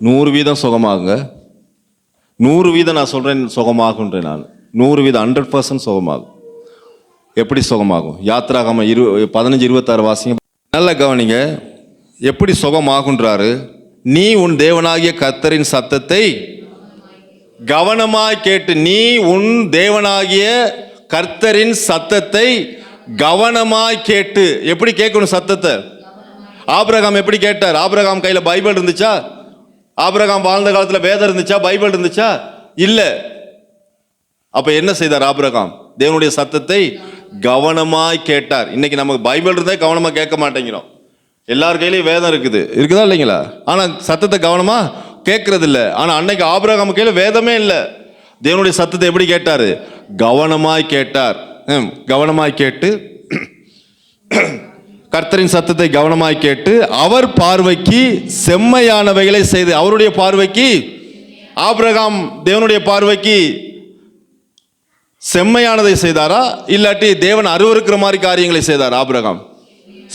Speaker 1: 100% சுகமாகுங்க. 100% நான் சொல்றேன் சுகமாகுன்றேன். நான் 100% 100% சுகமாகும். எப்படி சுகமாகும்? யாத்திராகமம் 15:26 வாசிங்க. நல்ல கவனிங்க. எப்படி சுகமாகுன்றாரு? நீ உன் தேவனாகிய கர்த்தரின் சத்தத்தை கவனமாய் கேட்டு, நீ உன் தேவனாகிய கர்த்தரின் சத்தத்தை கவனமாய் கேட்டு. எப்படி கேட்கணும் சத்தத்தை? ஆபிரகாம் எப்படி கேட்டார்? ஆபிரகாம் கையில பைபிள் இருந்துச்சா? ஆபிரகாம் வாழ்ந்த காலத்துல வேதம் இருந்துச்சா? பைபிள் இருந்துச்சா? இல்ல. அப்ப என்ன செய்தார் ஆபிரகாம்? தேவனுடைய சத்தத்தை கவனமாய் கேட்டார். இன்னைக்கு நமக்கு பைபிள் இருந்தே கவனமா கேட்க மாட்டேங்கிறோம். எல்லார் கையிலயும் வேதம் இருக்குதா இல்லைங்களா? ஆனா சத்தத்தை கவனமா கேட்கறது இல்லை. ஆனா அன்னைக்கு ஆபிரகாம் கையில வேதமே இல்லை. தேவனுடைய சத்தத்தை எப்படி கேட்டாரு? கவனமாய் கேட்டார். கவனமாய் கேட்டு, கர்த்தரின் சத்தத்தை கவனமாய் கேட்டு அவர் பார்வைக்கு செம்மையானவைகளை செய்து. அவருடைய பார்வைக்கு, ஆபிரகாம் தேவனுடைய பார்வைக்கு செம்மையானதை செய்தாரா, இல்லாட்டி தேவன் அருவருக்கிற மாதிரி காரியங்களை செய்தார்? ஆபிரகாம்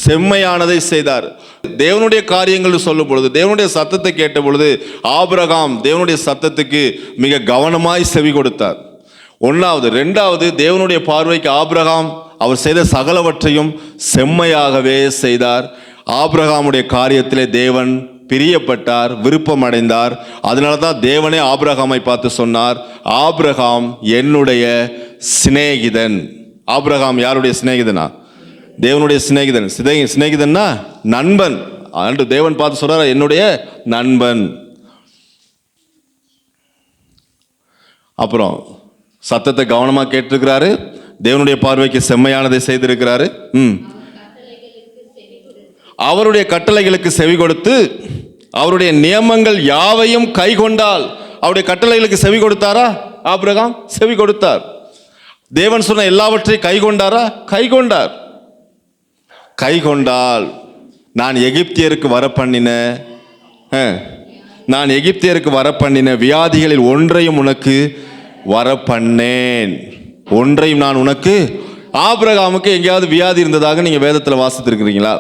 Speaker 1: செம்மையானதை செய்தார். தேவனுடைய காரியங்கள் சொல்லும் பொழுது, தேவனுடைய சத்தத்தை கேட்ட பொழுது ஆபிரகாம் தேவனுடைய சத்தத்துக்கு மிக கவனமாய் செவி கொடுத்தார். ஒன்றாவது. ரெண்டாவது, தேவனுடைய பார்வைக்கு ஆபிரகாம் அவர் செய்த சகலவற்றையும் செம்மையாகவே செய்தார். ஆபிரகாமுடைய காரியத்திலே தேவன் பிரியப்பட்டார், விருப்பம் அடைந்தார். அதனால தான் தேவனே ஆபிரகாமை பார்த்து சொன்னார், ஆபிரகாம் என்னுடைய சிநேகிதன். ஆபிரகாம் யாருடைய சிநேகிதனா? தேவனுடைய சிநேகிதன். சிநேகிதன்னா நண்பன். அன்று தேவன் பார்த்து சொல்றார், என்னுடைய நண்பன். அப்புறம் சத்தத்தை கவனமா கேட்டிருக்கிறாரு, தேவனுடைய பார்வைக்கு செம்மையானதை செய்திருக்கிறாரு. அவருடைய கட்டளைகளுக்கு செவி கொடுத்து அவருடைய நியமங்கள் யாவையும் கை கொண்டால். அவருடைய கட்டளைகளுக்கு செவி கொடுத்தாரா ஆபிரகாம்? செவி கொடுத்தார். தேவன் சொன்ன எல்லாவற்றையும் கை கொண்டாரா? கை கொண்டார். கை கொண்டால் நான் எகிப்தியருக்கு வர பண்ணின வியாதிகளில் ஒன்றையும் உனக்கு வர பண்ணேன். ஒன்றையும் நான் உனக்கு. ஆபிரகாமுக்கு எங்கேயாவது வியாதி இருந்ததாக நீங்க வேதத்தில் வாசித்திருக்கிறீங்களா?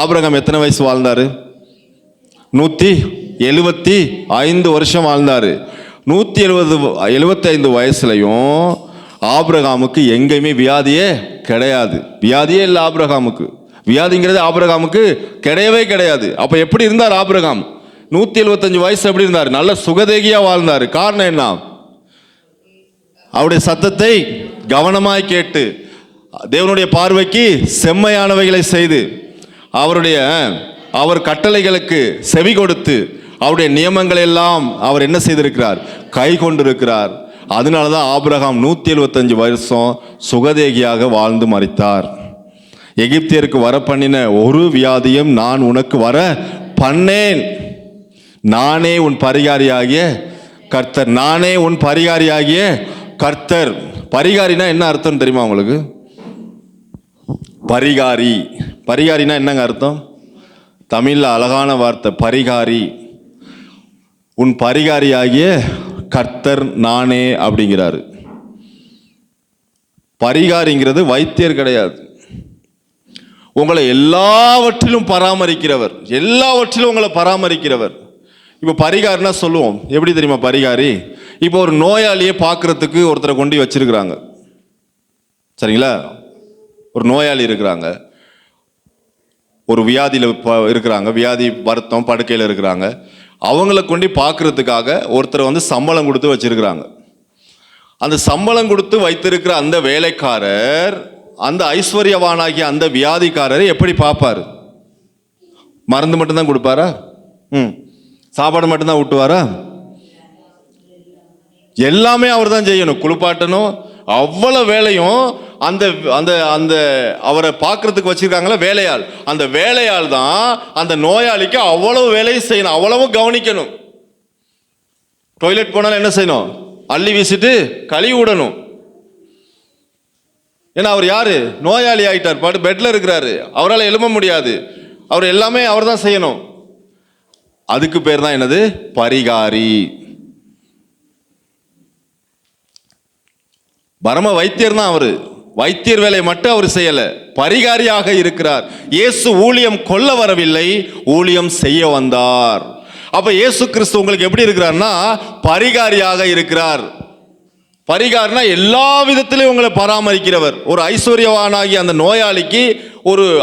Speaker 1: ஆபிரகாம் எத்தனை வயசு வாழ்ந்தாரு? 175 வருஷம் வாழ்ந்தாரு. 175 வயசுலையும் ஆபிரகாமுக்கு எங்கேயுமே வியாதியே கிடையாது. வியாதியே இல்லை ஆபிரகாமுக்கு. வியாதிங்கிறது ஆபிரகாமுக்கு கிடையவே கிடையாது. அப்ப எப்படி இருந்தார் ஆபிரகாம்? 175 வயசு எப்படி இருந்தார்? நல்ல சுகதேகியா வாழ்ந்தார். காரணம் என்ன? அவருடைய சத்தத்தை கவனமாய் கேட்டு, தேவனுடைய பார்வைக்கு செம்மையானவைகளை செய்து, அவர் கட்டளைகளுக்கு செவி கொடுத்து, அவருடைய நியமங்கள் எல்லாம் அவர் என்ன செய்திருக்கிறார்? கை கொண்டிருக்கிறார். அதனாலதான் ஆபிரகாம் 175 வருஷம் சுகதேகியாக வாழ்ந்து மரித்தார். எகிப்தியருக்கு வர பண்ணின ஒரு வியாதியும் நான் உனக்கு வர பண்ணேன். நானே உன் பரிகாரியாகிய கர்த்தர். நானே உன் பரிகாரியாகிய கர்த்தர். பரிகாரினா என்ன அர்த்தம் தெரியுமா உங்களுக்கு? பரிகாரினா என்னங்க அர்த்தம்? தமிழில் அழகான வார்த்தை பரிகாரி. உன் பரிகாரியாகிய கர்த்தர் நானே அப்படிங்கிறாரு. பரிகாரிங்கிறது வைத்தியர் கிடையாது. உங்களை எல்லாவற்றிலும் பராமரிக்கிறவர், எல்லாவற்றிலும் உங்களை பராமரிக்கிறவர். இப்போ பரிகாரினா சொல்லுவோம், எப்படி தெரியுமா பரிகாரி? இப்போ ஒரு நோயாளியை பார்க்கறதுக்கு ஒருத்தரை கொண்டு வச்சிருக்கிறாங்க, சரிங்களா? ஒரு நோயாளி இருக்கிறாங்க, ஒரு வியாதியில் இருக்கிறாங்க, வியாதி வருத்தம் படுக்கையில் இருக்கிறாங்க. அவங்கள கொண்டு பார்க்கறதுக்காக ஒருத்தரை வந்து சம்பளம் கொடுத்து வச்சிருக்கிறாங்க. அந்த சம்பளம் கொடுத்து வைத்திருக்கிற அந்த வேலைக்காரர் அந்த ஐஸ்வர்யவானாகிய அந்த வியாதிக்காரரை எப்படி பார்ப்பார்? மருந்து மட்டும்தான் கொடுப்பாரா? சாப்பாடு மட்டும்தான் ஊட்டுவாரா? எல்லாமே அவர் தான் செய்யணும், குளிப்பாட்டணும், அவ்வளவு வேலையும் அந்த அந்த அந்த அவரை பார்க்கறதுக்கு வச்சிருக்காங்களா வேலையாள், அந்த வேலையாள் தான் அந்த நோயாளிக்கு அவ்வளவு வேலையும் செய்யணும், அவ்வளவு கவனிக்கணும். டாய்லெட் போனாலும் என்ன செய்யணும்? அள்ளி வீசிட்டு கழுவி விடணும். ஏன்னா அவர் யாரு? நோயாளி ஆயிட்டார், பாட்டு பெட்ல இருக்கிறாரு, அவரால் எழும்ப முடியாது, அவர் எல்லாமே அவர் தான் செய்யணும். அதுக்கு பேர் தான் என்னது? பரிகாரி. பரம வைத்தியர் தான் அவரு. வைத்தியர் வேலையை மட்டும் அவர் செய்யல, பரிகாரியாக இருக்கிறார். இயேசு ஊழியம் கொல்ல வரவில்லை, ஊழியம் செய்ய வந்தார். அப்ப இயேசு கிறிஸ்து உங்களுக்கு எப்படி இருக்கிறார்னா பரிகாரியாக இருக்கிறார். பரிகாரனா எல்லா விதத்திலையும் உங்களை பராமரிக்கிறவர். ஒரு ஐஸ்வர்யவானாகி அந்த நோயாளிக்கு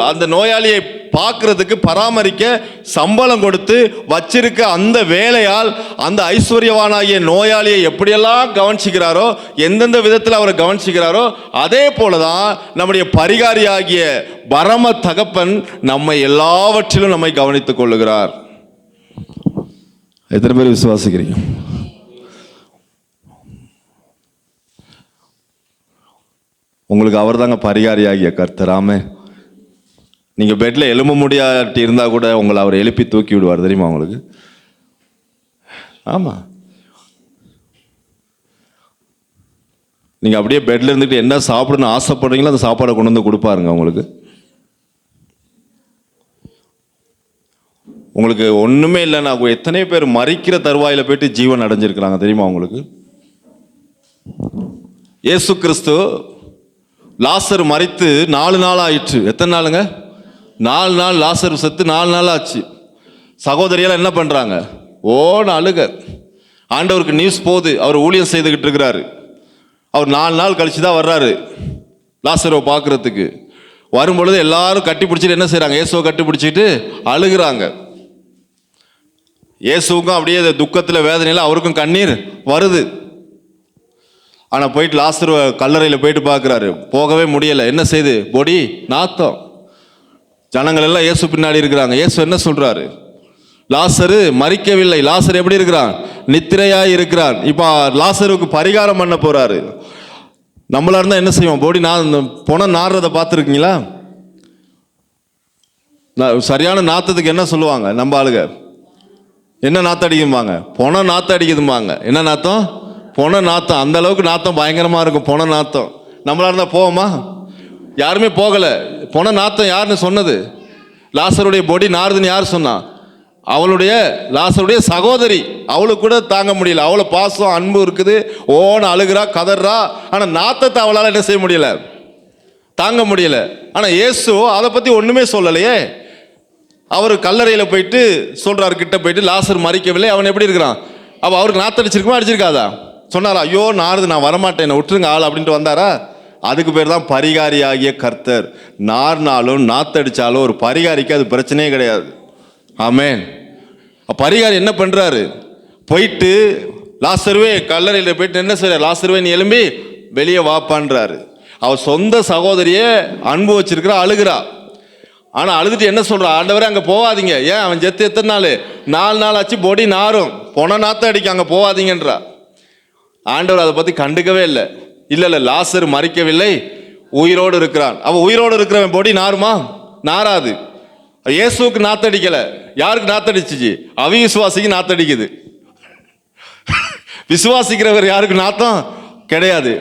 Speaker 1: அந்த நோயாளியை பார்க்கறதுக்கு பராமரிக்க சம்பளம் கொடுத்து வச்சிருக்க அந்த வேலையால் அந்த ஐஸ்வர்யவானாகிய நோயாளியை எப்படியெல்லாம் கவனிச்சுக்கிறாரோ, எந்தெந்த விதத்தில் அவரை கவனிச்சுக்கிறாரோ, அதே போலதான் நம்முடைய பரிகாரியாகிய பரம தகப்பன் நம்மை எல்லாவற்றிலும் நம்மை கவனித்துக் கொள்ளுகிறார். எத்தனை பேர் விசுவாசிக்கிறீங்க? உங்களுக்கு அவர் தாங்க பரிகாரியாகிய கர்த்தராமே. நீங்க பெட்ல எழும்ப முடியாட்டி இருந்தா கூட உங்களை அவர் எழுப்பி தூக்கி விடுவார், தெரியுமா உங்களுக்கு? ஆமா, நீங்க அப்படியே பெட்ல இருந்துட்டு என்ன சாப்பிடணும்னு ஆசைப்படுறீங்களோ அந்த சாப்பாடை கொண்டு வந்து கொடுப்பாருங்க உங்களுக்கு. உங்களுக்கு ஒண்ணுமே இல்லைன்னா எத்தனை பேர் மரிக்கிற தருவாயில போயிட்டு ஜீவன் அடைஞ்சிருக்கிறாங்க, தெரியுமா உங்களுக்கு? இயேசு கிறிஸ்து லாசர் மரித்து 4 நாள் ஆயிற்று. எத்தனை நாளுங்க? 4 நாள். லாசர் செத்து 4 நாள் ஆச்சு. சகோதரியெல்லாம் என்ன பண்றாங்க? ஓன்னு அழுக. ஆண்டவருக்கு நியூஸ் போகுது, அவர் ஊழியம் செய்துகிட்டு இருக்கிறாரு. அவர் 4 நாள் கழிச்சு தான் வர்றாரு லாசரை பார்க்கறதுக்கு. வரும்பொழுது எல்லாரும் கட்டி பிடிச்சிட்டு என்ன செய்யறாங்க? இயேசுவை கட்டி பிடிச்சிட்டு அழுகிறாங்க. இயேசுக்கும் அப்படியே துக்கத்தில் வேதனையில் அவருக்கும் கண்ணீர் வருது. ஆனால் போயிட்டு லாசர் கல்லறையில் போயிட்டு பார்க்குறாரு, போகவே முடியலை. என்ன செய்து? பொடி நாத்தம். ஜனங்கள் எல்லாம் இயேசு பின்னாடி இருக்கிறாங்க. இயேசு என்ன சொல்றாரு? லாசரு மரிக்கவில்லை, லாசர் எப்படி இருக்கிறான்? நித்திரையாய் இருக்கிறான். இப்போ லாசருக்கு பரிகாரம் பண்ண போறாரு. நம்மளா இருந்தா என்ன செய்வோம்? பொடி பொணம் நாடுறதை பார்த்துருக்கீங்களா? சரியான நாத்தத்துக்கு என்ன சொல்லுவாங்க நம்ம ஆளுங்க? என்ன நாத்தம் அடிக்கும்பாங்க? பொணம் நாத்தம் அடிக்குதும்பாங்க. என்ன நாத்தம்? பொண நாத்தம். அந்த அளவுக்கு நாத்தம் பயங்கரமா இருக்கும், பொண நாத்தம். நம்மளா இருந்தா போவோமா? யாருமே போகல. பொண நாத்தம் யாருன்னு சொன்னது? லாசருடைய பொடி நாறுதுன்னு யார் சொன்னா? லாசருடைய சகோதரி. அவளுக்கு கூட தாங்க முடியல, அவ்வளோ பாசம் அன்பு இருக்குது, ஓன அழுகிறா கதறா. ஆனா நாத்தத்தை அவளால் என்ன செய்ய முடியல, தாங்க முடியல. ஆனா இயேசு அதை பத்தி ஒண்ணுமே சொல்லலையே. அவர் கல்லறையில போயிட்டு சொல்றாரு, கிட்ட போயிட்டு லாசர் மரிக்கவில்லை, அவன் எப்படி இருக்கிறான்? அப்ப அவருக்கு நாத்த அடிச்சிருக்குமா அடிச்சிருக்காதா? சொன்னாரா? ஐயோ நாறுது, நான் வரமாட்டேன், என்ன விட்டுருங்க ஆள் அப்படின்ட்டு வந்தாரா? அதுக்கு பேர் தான் பரிகாரியாகிய கர்த்தர். நார்னாலும் நாத்தடிச்சாலும் ஒரு பரிகாரிக்கு அது பிரச்சனையே கிடையாது. ஆமென். பரிகாரி என்ன பண்றாரு? போயிட்டு லாசருவே கல்லறையில் போயிட்டு என்ன செய்யற? லாசருவே நீ எழும்பி வெளியே வாப்பான்றாரு. அவர் சொந்த சகோதரியே அன்பு வச்சிருக்கிறா, அழுகிறா. ஆனா அழுதுட்டு என்ன சொல்றா? ஆண்டவரே அங்க போவாதீங்க. ஏன்? அவன் செத்து எத்தனை நாள்? 4 நாள் ஆச்சு, பொடி நாரும், பொண நாத்தம் அடிக்க, அங்க போவாதீங்கன்றா. ஆண்டவர் அதை பத்தி கண்டுக்கவே இல்லை. இல்ல லாசர் மரிக்கவில்லை, உயிரோடு இருக்கிறான். அவன் உயிரோடு இருக்கிறவன் பொடி நாருமா? நாராது. இயேசுக்கு நாத்தடிக்கல. யாருக்கு நாத்தடிச்சிச்சு? அவிசுவாசிக்கு நாத்தடிக்குது. விசுவாசிக்கிறவர் யாருக்கு நாத்தம்? கிடையாது.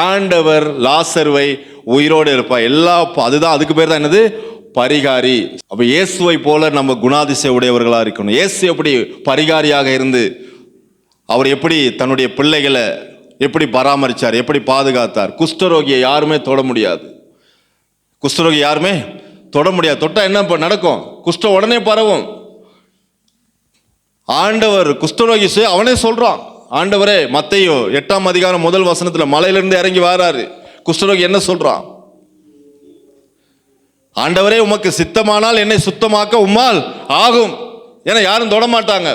Speaker 1: ஆண்டவர் லாசருவை உயிரோடு இருப்பார். அதுதான், அதுக்கு பேர் தான் என்னது? பரிகாரி. அப்ப இயேசுவை போல நம்ம குணாதிசய உடையவர்களா இருக்கணும். இயேசு எப்படி பரிகாரியாக இருந்து அவர் எப்படி தன்னுடைய பிள்ளைகளை எப்படி பராமரிச்சார், எப்படி பாதுகாத்தார். குஷ்டரோகியை யாருமே தொட முடியாது. குஷ்டரோகி யாருமே தொட முடியாது. தொட்டா என்ன நடக்கும்? குஷ்டம் உடனே பரவும். ஆண்டவர் குஷ்டரோகி அவனே சொல்றான், ஆண்டவரே, மத்தேயு 8ஆம் அதிகாரம் 1 வசனத்துல மலையிலிருந்து இறங்கி வராரு. குஷ்டரோகி என்ன சொல்றான்? ஆண்டவரே, உமக்கு சித்தமானால் என்னை சுத்தமாக்க உம்மால் ஆகும். ஏன்னா யாரும் தொட மாட்டாங்க.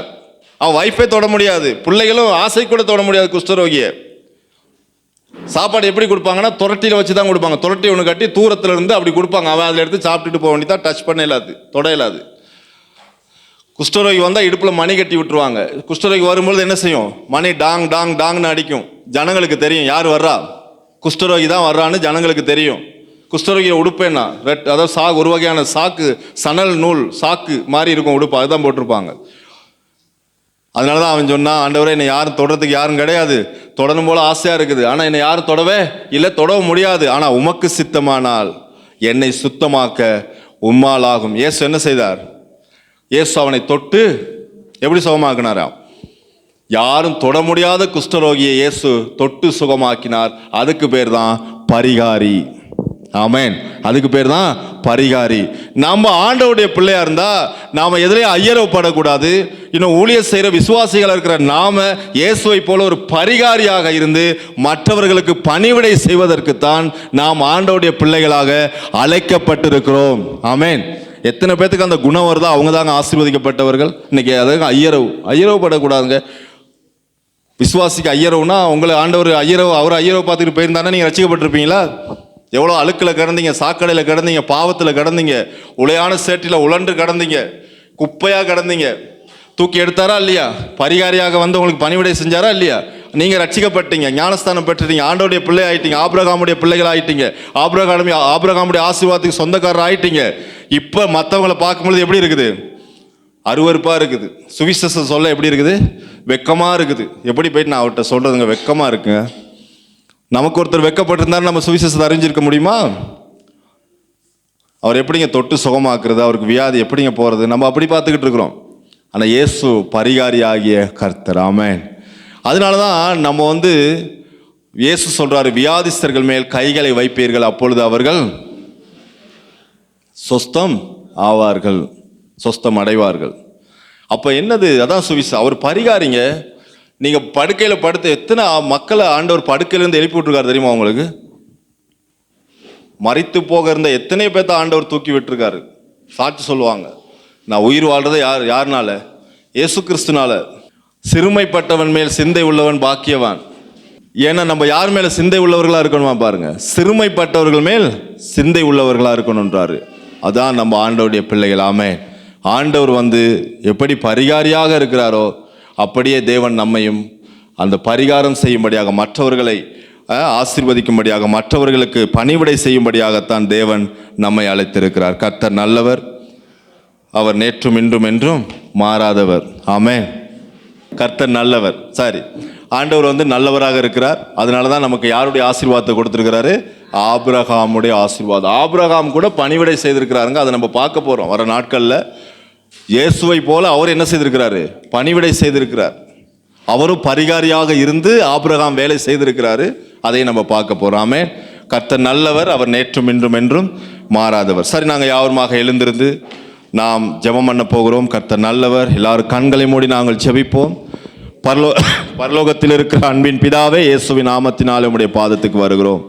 Speaker 1: அவன் வைஃபே தொட முடியாது, பிள்ளைகளும் ஆசை கூட தொட முடியாது குஷ்டரோகிய. சாப்பாடு எப்படி கொடுப்பாங்கன்னா துரட்டியில் வச்சு தான் கொடுப்பாங்க. துரட்டி ஒன்று கட்டி தூரத்தில் இருந்து அப்படி கொடுப்பாங்க. அவன் அதில் எடுத்து சாப்பிட்டுட்டு போக வேண்டியதான், டச் பண்ண இல்லாது, தொட இல்லாது. குஷ்டரோகி வந்தால் இடுப்பில் மணி கட்டி விட்டுருவாங்க. குஷ்டரோகி வரும்பொழுது என்ன செய்யும்? மணி டாங் டாங் டாங்னு அடிக்கும். ஜனங்களுக்கு தெரியும் யார் வர்றா, குஷ்டரோகி தான் வர்றான்னு ஜனங்களுக்கு தெரியும். குஷ்டரோகிய உடுப்பேன்னா அதாவது ஒரு வகையான சாக்கு, சணல் நூல் சாக்கு மாதிரி இருக்கும் உடுப்பு, அதுதான் போட்டிருப்பாங்க. அதனால தான் அவன் சொன்னான், ஆண்டவரே, என்னை யாரும் தொடறதுக்கு யாரும் கிடையாது, தொடரும் போல ஆசையாக இருக்குது, ஆனால் என்னை யாரும் தொடவே இல்லை, தொடவும் முடியாது. ஆனால் உமக்கு சித்தமானால் என்னை சுத்தமாக்க உம்மால் ஆகும். இயேசு என்ன செய்தார்? இயேசு அவனை தொட்டு எப்படி சுகமாக்கினாராம்? யாரும் தொட முடியாத குஷ்டரோகியை இயேசு தொட்டு சுகமாக்கினார். அதுக்கு பேர் தான் பரிகாரி. ஆமென். அதுக்கு பேர் தான் பரிகாரி. நம்ம ஆண்டவருடைய பிள்ளையா இருந்தா நாம எதிலே ஐயரப்படக்கூடாது. இன்னும் ஊழியர் செய்கிற விசுவாசிகள் இருக்கிற நாம இயேசுவை போல ஒரு பரிகாரியாக இருந்து மற்றவர்களுக்கு பணிவிடை செய்வதற்குத்தான் நாம் ஆண்டவருடைய பிள்ளைகளாக அழைக்கப்பட்டிருக்கிறோம். ஆமென். எத்தனை பேத்துக்கு அந்த குணம் வருதோ அவங்க தாங்க ஆசீர்வதிக்கப்பட்டவர்கள். இன்னைக்கு அதாவது ஐயரவுப்படக்கூடாதுங்க. விசுவாசிக்கு ஐயரவுனா உங்களை ஆண்டவர் அவர் ஐயரவு பார்த்துட்டு போயிருந்தானே நீங்கள் ரசிக்கப்பட்டிருப்பீங்களா? எவ்வளோ அழுக்கில் கிடந்தீங்க, சாக்கடையில் கிடந்தீங்க, பாவத்தில் கிடந்தீங்க, உளையான சேற்றில் உழன்று கிடந்தீங்க, குப்பையாக கிடந்தீங்க. தூக்கி எடுத்தாரா இல்லையா? பரிகாரியாக வந்து உங்களுக்கு பணிவிடை செஞ்சாரா இல்லையா? நீங்கள் ரட்சிக்கப்பட்டீங்க, ஞானஸ்தானம் பெற்றுட்டீங்க, ஆண்டோடைய பிள்ளை ஆயிட்டீங்க, ஆபிரகாமுடைய பிள்ளைகள் ஆயிட்டீங்க, ஆபிரகாமுடைய ஆசீர்வாதத்துக்கு சொந்தக்காரர் ஆயிட்டீங்க. இப்போ மற்றவங்களை பார்க்கும்பொழுது எப்படி இருக்குது? அருவருப்பாக இருக்குது. சுவிசேஷம் சொல்ல எப்படி இருக்குது? வெக்கமாக இருக்குது. எப்படி போயிட்டு நான் அவர்கிட்ட சொல்கிறதுங்க, வெக்கமாக இருக்குங்க. நமக்கு ஒருத்தர் வெக்கப்பட்டிருந்தாரு, நம்ம சுவிசேஷத்தை அறிஞ்சிருக்க முடியுமா? அவர் எப்படிங்க தொட்டு சுகமாக்குறது, அவருக்கு வியாதி எப்படிங்க போகிறது, நம்ம அப்படி பார்த்துக்கிட்டு இருக்கிறோம். ஆனால் இயேசு பரிகாரி ஆகிய கர்த்தர். ஆமென். அதனால தான் நம்ம இயேசு சொல்றாரு, வியாதிஸ்தர்கள் மேல் கைகளை வைப்பீர்கள், அப்பொழுது அவர்கள் சொஸ்தம் ஆவார்கள், சொஸ்தம் அடைவார்கள். அப்போ என்னது? அதான் சுவிசேஷம். அவர் பரிகாரிங்க. நீங்கள் படுக்கையில் படுத்து எத்தனை மக்களை ஆண்டவர் படுக்கையிலேருந்து எழுப்பி விட்டுருக்காரு தெரியுமா உங்களுக்கு? மரித்து போக இருந்த எத்தனை பேர்த்த ஆண்டவர் தூக்கி விட்டுருக்காரு. சாட்சி சொல்லுவாங்க, நான் உயிர் வாழ்றதை யாருனால? இயேசு கிறிஸ்துனால. சிறுமைப்பட்டவன் மேல் சிந்தை உள்ளவன் பாக்கியவான். ஏன்னா நம்ம யார் மேலே சிந்தை உள்ளவர்களாக இருக்கணுமா பாருங்க, சிறுமைப்பட்டவர்கள் மேல் சிந்தை உள்ளவர்களாக இருக்கணுன்றாரு. அதான் நம்ம ஆண்டவருடைய பிள்ளைகள். ஆமென். ஆண்டவர் எப்படி பரிகாரியாக இருக்கிறாரோ அப்படியே தேவன் நம்மையும் அந்த பரிகாரம் செய்யும்படியாக, மற்றவர்களை ஆசீர்வதிக்கும்படியாக, மற்றவர்களுக்கு பணிவிடை செய்யும்படியாகத்தான் தேவன் நம்மை அழைத்திருக்கிறார். கர்த்தர் நல்லவர், அவர் நேற்றும் இன்றும் என்றும் மாறாதவர். ஆமென். கர்த்தர் நல்லவர். சரி, ஆண்டவர் நல்லவராக இருக்கிறார். அதனால தான் நமக்கு யாருடைய ஆசீர்வாதத்தை கொடுத்துருக்கிறாரு? ஆபிரகாமுடைய ஆசீர்வாதம். ஆபிரகாம் கூட பணிவிடை செய்திருக்கிறாருங்க. அதை நம்ம பார்க்க போகிறோம் வர நாட்களில். இயேசுவை போல அவர் என்ன செய்திருக்கிறாரு? பணிவிடை செய்திருக்கிறார். அவரும் பரிகாரியாக இருந்து ஆபிரகாம் வேலை செய்திருக்கிறாரு. அதை நம்ம பார்க்க போறாமே. கர்த்தர் நல்லவர், அவர் நேற்றும் இன்றும் என்றும் மாறாதவர். சரி, நாங்கள் யாவருமாக எழுந்திருந்து நாம் ஜெபம் பண்ண போகிறோம். கர்த்தர் நல்லவர். எல்லாரும் கண்களை மூடி நாங்கள் ஜெபிப்போம். பரலோகத்தில் இருக்கிற அன்பின் பிதாவே, இயேசுவின் நாமத்தினால் உம்முடைய பாதத்துக்கு வருகிறோம்.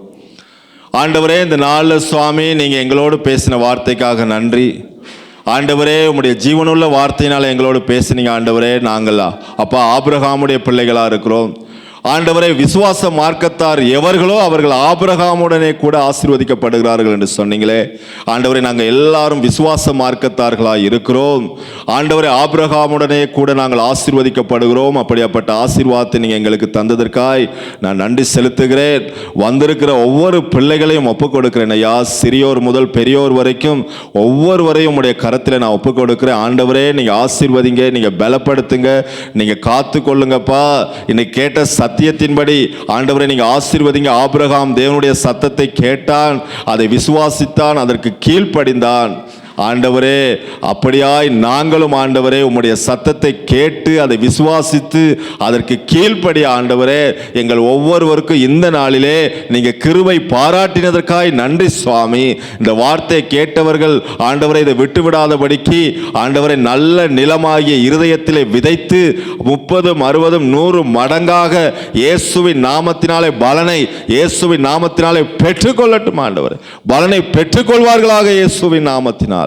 Speaker 1: ஆண்டவரே, இந்த நாளில் சுவாமி நீங்கள் எங்களோடு பேசின வார்த்தைக்காக நன்றி. ஆண்டவரே, உம்முடைய ஜீவனுள்ள வார்த்தையினால் எங்களோடு பேசினீங்க. ஆண்டவரே, நாங்கள் அப்பா ஆபிரகாமுடைய பிள்ளைகளாக இருக்கிறோம். ஆண்டவரே, விசுவாச மார்க்கத்தார் எவர்களோ அவர்கள் ஆபிரகாமுடனே கூட ஆசீர்வதிக்கப்படுகிறார்கள் என்று சொன்னீங்களே. ஆண்டவரே, நாங்கள் எல்லாரும் விசுவாச மார்க்கத்தார்களாக இருக்கிறோம். ஆண்டவரே, ஆபிரகாமுடனே கூட நாங்கள் ஆசீர்வதிக்கப்படுகிறோம். அப்படிப்பட்ட ஆசீர்வாதத்தை நீங்கள் எங்களுக்கு தந்ததற்காய் நான் நன்றி செலுத்துகிறேன். வந்திருக்கிற ஒவ்வொரு பிள்ளைகளையும் ஒப்புக் கொடுக்கிறேன் ஐயா. சிறியோர் முதல் பெரியோர் வரைக்கும் ஒவ்வொருவரையும் உடைய கரத்தில் நான் ஒப்புக் கொடுக்கிறேன். ஆண்டவரே, நீங்கள் ஆசீர்வதிங்க, நீங்கள் பலப்படுத்துங்க, நீங்கள் காத்து கொள்ளுங்கப்பா. இன்னைக்கு கேட்ட சத்தியத்தின்படி ஆண்டவரை நீங்க ஆசீர்வதிங்க. ஆபிரகாம் தேவனுடைய சத்தத்தை கேட்டான், அதை விசுவாசித்தான், அதற்கு கீழ்ப்படிந்தான். ஆண்டவரே, அப்படியாய் நாங்களும் ஆண்டவரே உம்முடைய சத்தத்தை கேட்டு அதை விசுவாசித்து அதற்கு கீழ்ப்படிய ஆண்டவரே எங்கள் ஒவ்வொருவருக்கும் இந்த நாளிலே நீங்க கிருபை பாராட்டினதற்காய் நன்றி சுவாமி. இந்த வார்த்தை கேட்டவர்கள் ஆண்டவரை இதை விட்டுவிடாதபடிக்கு ஆண்டவரை நல்ல நிலமாகிய இருதயத்திலே விதைத்து 30, 60, 100 மடங்காக இயேசுவின் நாமத்தினாலே பலனை இயேசுவின் நாமத்தினாலே பெற்றுக்கொள்ளட்டும் ஆண்டவரே. பலனை பெற்றுக்கொள்வார்களாக இயேசுவின் நாமத்தினால்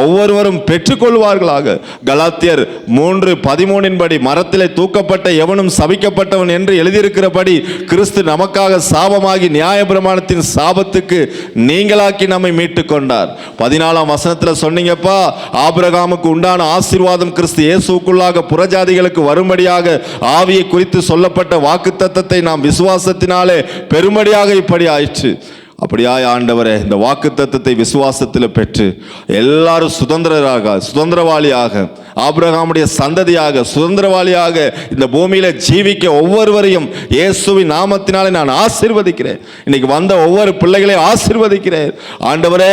Speaker 1: ஒவ்வொருவரும் பெற்றுக்கொள்வார்களாக. கலாத்தியர் 3:13 படி மரத்திலே தூக்கப்பட்ட எவனும் சபிக்கப்பட்டவன் என்று எழுதியிருக்கிறபடி கிறிஸ்து நமக்காக சாபமாகி நியாயப்பிரமாணத்தின் சாபத்துக்கு நீங்களாக்கி நம்மை மீட்டு கொண்டார். 14ஆம் வசனத்தில் சொன்னீங்கப்பா, ஆபிரகாமுக்கு உண்டான ஆசீர்வாதம் கிறிஸ்து இயேசுக்குள்ளாக புறஜாதிகளுக்கு வரும்படியாக ஆவியை குறித்து சொல்லப்பட்ட வாக்குத்தத்தத்தை நாம் விசுவாசத்தினாலே பெரும்படியாக இப்படி ஆயிற்று. அப்படியாய் ஆண்டவரே, இந்த வாக்குத்தத்தத்தை விசுவாசத்தில் பெற்று எல்லாரும் சுதந்திரவாளியாக ஆபிரகாமுடைய சந்ததியாக சுதந்திரவாளியாக இந்த பூமியில ஜீவிக்க ஒவ்வொருவரையும் இயேசுவின் நாமத்தினாலே நான் ஆசீர்வதிக்கிறேன். இன்னைக்கு வந்த ஒவ்வொரு பிள்ளைகளையும் ஆசீர்வதிக்கிறேன். ஆண்டவரே,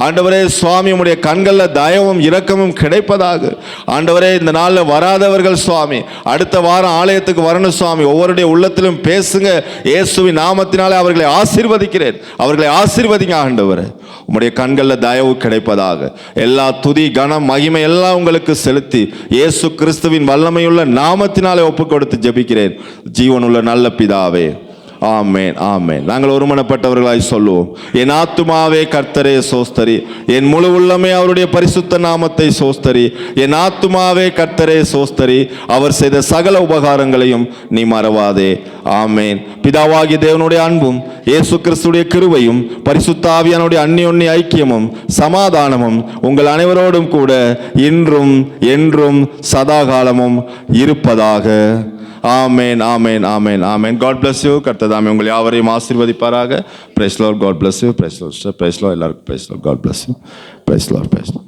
Speaker 1: ஆண்டவரே சுவாமி, உம்முடைய கண்களில் தயவும் இரக்கமும் கிடைப்பதாக. ஆண்டவரே, இந்த நாளில் வராதவர்கள் சுவாமி அடுத்த வாரம் ஆலயத்துக்கு வரணும் சுவாமி. ஒவ்வொருடைய உள்ளத்திலும் பேசுங்க. இயேசுவின் நாமத்தினாலே அவர்களை ஆசீர்வதிக்கிறேன். அவர்களை ஆசீர்வதிங்க ஆண்டவரே. உம்முடைய கண்களில் தயவு கிடைப்பதாக. எல்லா துதி கனம் மகிமை எல்லாம் உங்களுக்கு செலுத்தி இயேசு கிறிஸ்துவின் வல்லமையுள்ள நாமத்தினாலே ஒப்பு கொடுத்து ஜெபிக்கிறேன் ஜீவனுள்ள நல்ல பிதாவே, ஆமேன், ஆமேன். நாங்கள் ஒருமனப்பட்டவர்களாய் சொல்லுவோம். என் ஆத்துமாவே கர்த்தரே சோஸ்தரி, என் முழு உள்ளமே அவருடைய பரிசுத்த நாமத்தை சோஸ்தரி. என் ஆத்துமாவே கர்த்தரே சோஸ்தரி, அவர் செய்த சகல உபகாரங்களையும் நீ மறவாதே. ஆமேன். பிதாவாகிய தேவனுடைய அன்பும் இயேசு கிறிஸ்துடைய கிருபையும் பரிசுத்த ஆவியானுடைய அந்யோன்ய ஐக்கியமும் சமாதானமும் உங்கள் அனைவரோடும் கூட இன்றும் என்றும் சதாகாலமும் இருப்பதாக. ஆமேன், ஆமேன், ஆமேன், ஆமேன். God bless you. கர்த்தர் உங்கள் யாவரையும் ஆசீர்வதிப்பாராக. Praise Lord. God bless you. Praise Lord. Praise Lord. எல்லாருக்கும் praise Lord. God bless you. Praise Lord. Praise Lord.